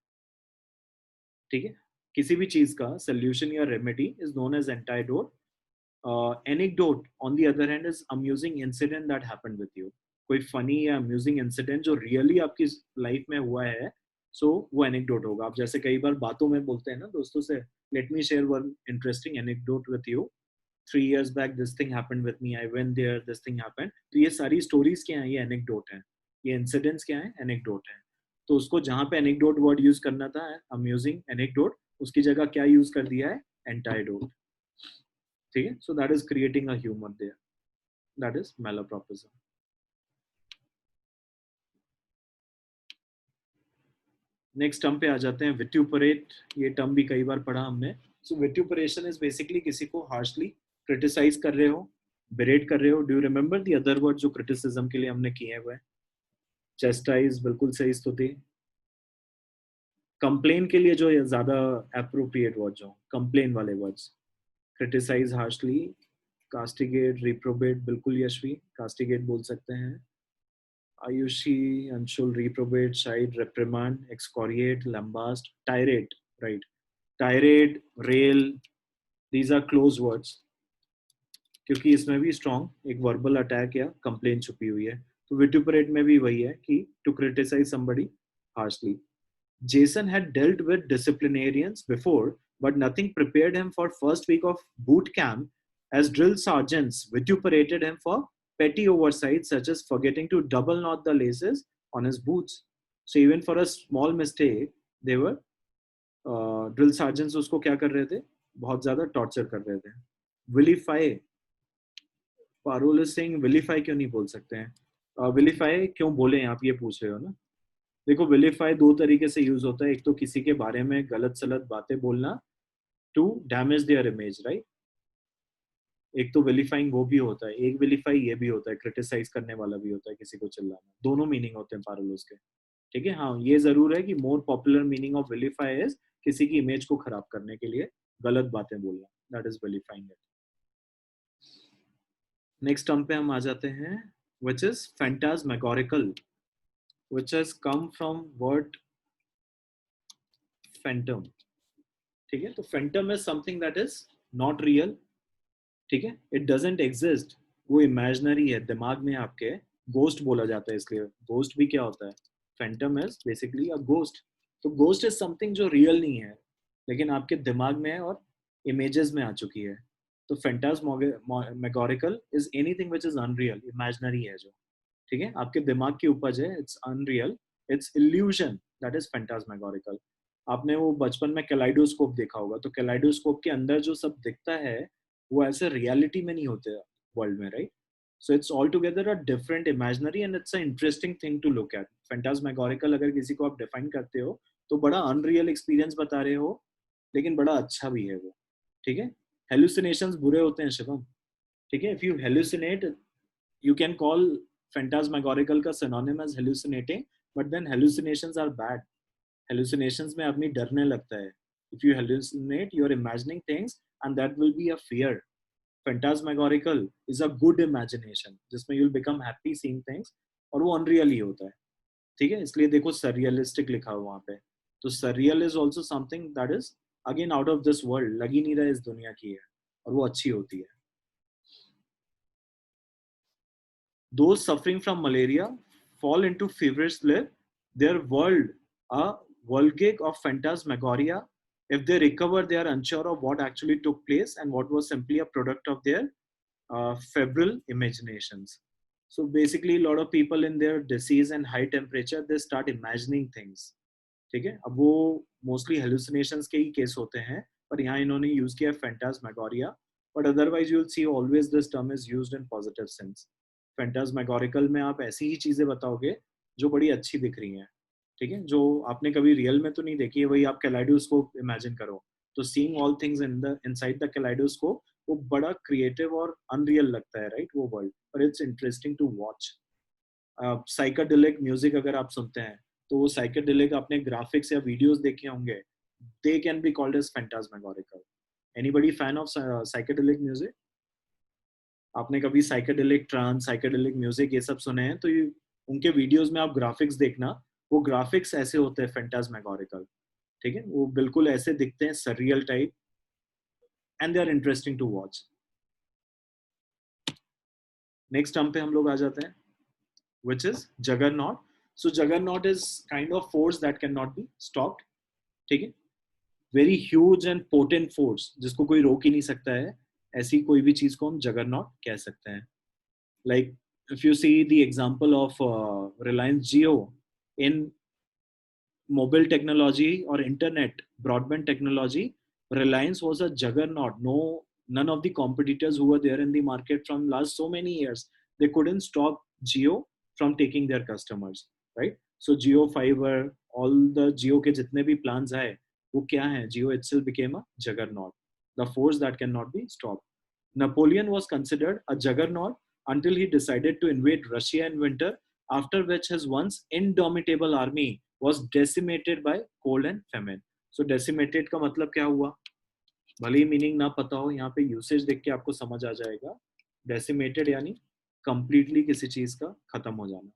ठीक है? किसी भी चीज का सोल्यूशन या remedy is known as antidote. Anecdote on the other hand is amusing incident that happened with you. कोई फनी या अम्यूजिंग इंसिडेंट जो रियली आपकी लाइफ में हुआ है, सो वो एनेक्डोट होगा. आप जैसे कई बार बातों में बोलते हैं ना दोस्तों से, let me share one interesting anecdote with you. 3 years back this thing happened with me, I went there, this thing happened. तो ये सारी स्टोरीज क्या हैं? ये एनेक्डोट हैं. ये इंसिडेंट्स क्या हैं? एनेक्डोट हैं. तो उसको जहाँ पे एनेक्डोट वर्ड यूज करना था, अम्यूजिंग एनेक्डोट, उसकी जगह क्या यूज कर दिया है? एंटाइडोट. ठीक है? So that is creating a humour there. That is malapropism. Next term पे आ जाते हैं, विट्यूपरेट. ये टर्म भी कई बार पढ़ा हमने. सो विट्यूपरेशन इज बेसिकली किसी को हार्शली क्रिटिसाइज कर रहे हो, बेरेट कर रहे हो. Do you remember the other word जो क्रिटिसिज्म के लिए हमने किए हुए? चेस्टाइज, बिल्कुल सही स्तुति. कंप्लेन के लिए जो ज्यादा अप्रोप्रिएट वर्ड जो कंप्लेन वाले words, criticise harshly, castigate, reprobate. बिल्कुल यशवी, कास्टिगेट बोल सकते हैं. Ayushi, Anshul, reprobate, chide, reprimand, excoriate, lambast, tirade. Right? Tirade, rail, these are close words क्योंकि इसमें भी स्ट्रॉन्ग एक वर्बल अटैक या कंप्लेन छुपी हुई है. तो विट्यूपरेट में भी वही है कि to criticise somebody harshly. Jason had dealt with disciplinarians before, but nothing prepared him for first week of boot camp, as drill sergeants vituperated him for petty oversights such as forgetting to double knot the laces on his boots. So even for a small mistake, they were drill sergeants उसको क्या कर रहे थे, बहुत ज्यादा torture कर रहे थे. विलीफाई, पारोल सिंह विलीफाई क्यों नहीं बोल सकते हैं, विलीफाई क्यों बोले आप ये पूछ रहे हो ना. देखो विलीफाई दो तरीके से यूज होता है, एक तो किसी के बारे में गलत सलत बातें बोलना to damage their image, right. एक तो विलीफाइंग वो भी होता है, एक विलीफाई ये भी होता है, क्रिटिसाइज करने वाला भी होता है, किसी को चिल्लाना, दोनों मीनिंग होते हैं पारोलोस के. ठीक है, हाँ ये जरूर है कि more popular meaning of विलीफाई is किसी की इमेज को खराब करने के लिए गलत बातें बोलना, that is vilifying it. Next term पे हम आ जाते हैं, which is phantasmagorical, which has come from word phantom. ठीक है, तो phantom is something that is not real. ठीक है, it doesn't exist, वो imaginary है, दिमाग में आपके. ghost बोला जाता है इसलिए. ghost भी क्या होता है, phantom is basically a ghost. तो ghost is something जो real नहीं है लेकिन आपके दिमाग में है और images में आ चुकी है. तो phantasmagorical is anything which is unreal, imaginary है जो. ठीक है, आपके दिमाग की उपज है, it's unreal, it's illusion, that is phantasmagorical. आपने वो बचपन में कैलाइडोस्कोप देखा होगा, तो कैलाइडोस्कोप के अंदर जो सब दिखता है वो ऐसे रियलिटी में नहीं होते वर्ल्ड में, right. So it's all together a different imaginary and it's a interesting thing to look at. Phantasmagorical अगर किसी को आप डिफाइन करते हो तो बड़ा अनरियल एक्सपीरियंस बता रहे हो लेकिन बड़ा अच्छा भी है वो. ठीक है, हेलुसिनेशंस बुरे होते हैं शिवम. ठीक है, if you hallucinate you can call phantasmagorical का synonym as hallucinating, but then hallucinations are bad. Hallucinations में आदमी डरने लगता है. If you hallucinate, you're imagining things and that will be a fear. Phantasmagorical is a good imagination जिसमें you'll become happy seeing things और वो unreal ही होता है. ठीक है, इसलिए देखो surrealistic लिखा हुआ वहाँ पे. तो surreal is also something that is again out of this world, लग ही नहीं रहा इस दुनिया की है और वो अच्छी होती है. Those suffering from malaria fall into feverish sleep, their world a whirlgig of phantasmagoria. If they recover, they are unsure of what actually took place and what was simply a product of their febrile imaginations. So basically, a lot of people in their disease and high temperature, they start imagining things. ठीक है, अब वो mostly hallucinations के ही case होते हैं, पर यहाँ इन्होंने यूज किया phantasmagoria. But otherwise you will see always this term is used in positive sense. Phantasmagorical में आप ऐसी ही चीजें बताओगे जो बड़ी अच्छी दिख रही हैं. ठीक है, जो आपने कभी रियल में तो नहीं देखी है, वही आप कैलाइडोस्कोप इमेजिन करो, तो seeing all things in the inside the kaleidoscope वो बड़ा क्रिएटिव और अनरियल लगता है, राइट, वो वर्ल्ड, पर it's interesting to watch. Psychedelic music अगर आप सुनते हैं तो वो साइकेडेलिक आपने ग्राफिक्स या वीडियोस देखे होंगे, they can be called as phantasmagorical. Anybody fan of psychedelic music? आपने कभी साइकेडेलिक ट्रांस, साइकेडेलिक म्यूजिक ये सब सुने हैं तो उनके वीडियोस में आप ग्राफिक्स देखना, वो ग्राफिक्स ऐसे होते हैं फैंटास्मैगोरिकल. ठीक है, वो बिल्कुल ऐसे दिखते हैं, surreal type, and they are interesting to watch. Next term पे हम लोग आ जाते हैं, which is juggernaut. So juggernaut is kind of force that cannot be stopped. ठीक है, very huge and potent force जिसको कोई रोक ही नहीं सकता है, ऐसी कोई भी चीज को हम juggernaut कह सकते हैं. Like if you see the example of Reliance Jio in mobile technology or internet broadband technology, Reliance was a juggernaut. None of the competitors who were there in the market from last so many years, they couldn't stop Jio from taking their customers, right? So Jio Fiber, all the Jio के जितने भी plans आए, वो क्या हैं? Jio itself became a juggernaut, the force that cannot be stopped. Napoleon was considered a juggernaut until he decided to invade Russia in winter, after which his once indomitable army was decimated by cold and famine. So decimated का मतलब क्या हुआ? भले ही meaning ना पता हो, यहाँ पे यूसेज देख के आपको समझ आ जाएगा. डेसिमेटेड यानी कंप्लीटली किसी चीज का खत्म हो जाना,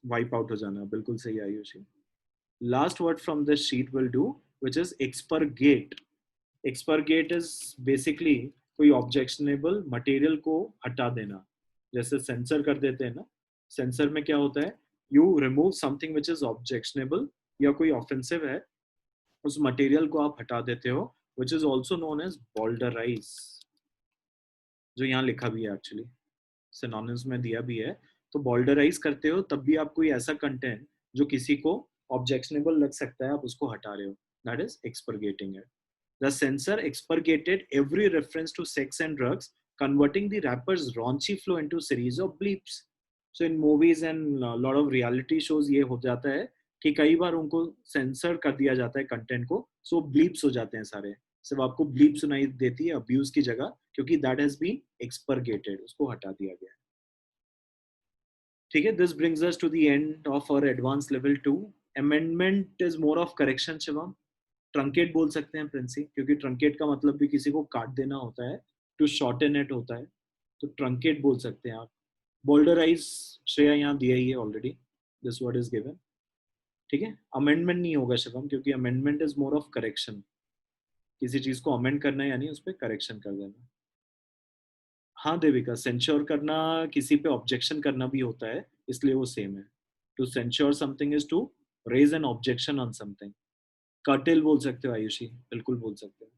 वाइप आउट हो जाना. बिल्कुल सही Ayushi. Last word from this sheet will do, which is expurgate. Expurgate is basically कोई ऑब्जेक्शनेबल मटेरियल को हटा देना. जैसे सेंसर कर देते हैं ना, सेंसर में क्या होता है, you remove something which is objectionable या कोई offensive है, उस मटेरियल को आप हटा देते हो, which is also known as balderize, जो यहाँ लिखा भी है एक्चुअली, सिनोनिम्स में दिया भी है. तो बॉल्डराइज करते हो तब भी आप कोई ऐसा कंटेंट जो किसी को ऑब्जेक्शनेबल लग सकता है, आप उसको हटा रहे हो. That is expurgating it. The censor expurgated every reference to sex and drugs, converting the rapper's raunchy flow into series of bleeps. So in movies and a lot of reality shows ये हो जाता है कि कई बार उनको sensor कर दिया जाता है कंटेंट को, सो ब्लीप्स हो जाते हैं सारे. सिर्फ आपको ब्लीप सुनाई देती है अब्यूज की जगह, क्योंकि दैट हैज बीन एक्सपर्गेटेड, उसको हटा दिया गया. ठीक है. This brings us to the end of our advance level 2. Amendment is more of correction. Shivam, truncate बोल सकते हैं प्रिंसी, क्योंकि ट्रंकेट का मतलब भी किसी को काट देना होता है, टू शॉर्टन इट होता है, तो ट्रंकेट बोल सकते हैं आप. बोल्डराइज श्रेया यहाँ दिया ही है already, this word is given. ठीक है. अमेंडमेंट नहीं होगा शिवम, क्योंकि amendment is more of correction. किसी चीज को अमेंड करना है यानी उस पर करेक्शन कर देना. हाँ देविका, सेंश्योर करना किसी पे ऑब्जेक्शन करना भी होता है, इसलिए वो सेम है. To censure something is to raise an objection on something. Curtail बोल सकते हो आयुषी, बिल्कुल बोल सकते हो.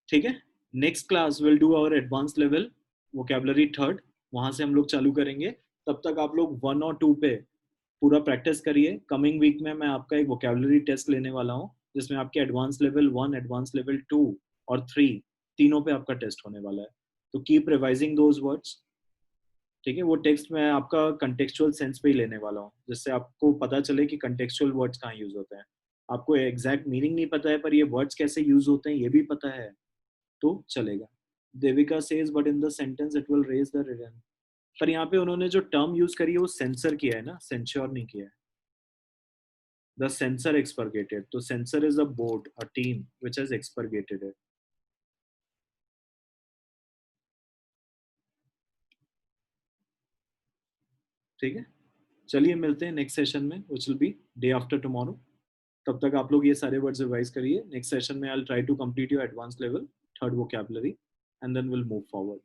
ठीक है. Next class will do our advance level vocabulary 3rd. वहां से हम लोग चालू करेंगे. तब तक आप लोग 1 और 2 पे पूरा प्रैक्टिस करिए. कमिंग वीक में मैं आपका एक वोकैबुलरी टेस्ट लेने वाला हूँ, जिसमें आपके एडवांस लेवल 1, एडवांस लेवल 2 और 3 तीनों पे आपका टेस्ट होने वाला है. तो कीप रिवाइजिंग दोज वर्ड्स. ठीक है. वो टेक्स्ट मैं आपका कंटेक्चुअल सेंस पे ही लेने वाला हूँ, जिससे आपको पता चले कि कंटेक्चुअल वर्ड्स कहाँ यूज होते हैं. आपको एग्जैक्ट मीनिंग नहीं पता है, पर ये वर्ड्स कैसे यूज होते हैं ये भी पता है तो चलेगा. Devika says but in the sentence it will raise the ridden. पर यहाँ पे उन्होंने जो टर्म यूज करी है वो सेंसर किया है ना, सेंश्योर नहीं किया है. द सेंसर एक्सपर्गेटेड, तो censor is a board, a team which has expurgated it. ठीक है. चलिए मिलते हैं नेक्स्ट सेशन में, which will be day after tomorrow. तब तक आप लोग ये सारे वर्ड्स रिवाइज करिए. नेक्स्ट सेशन में I will try to complete your advance level 3rd vocabulary and then will move forward.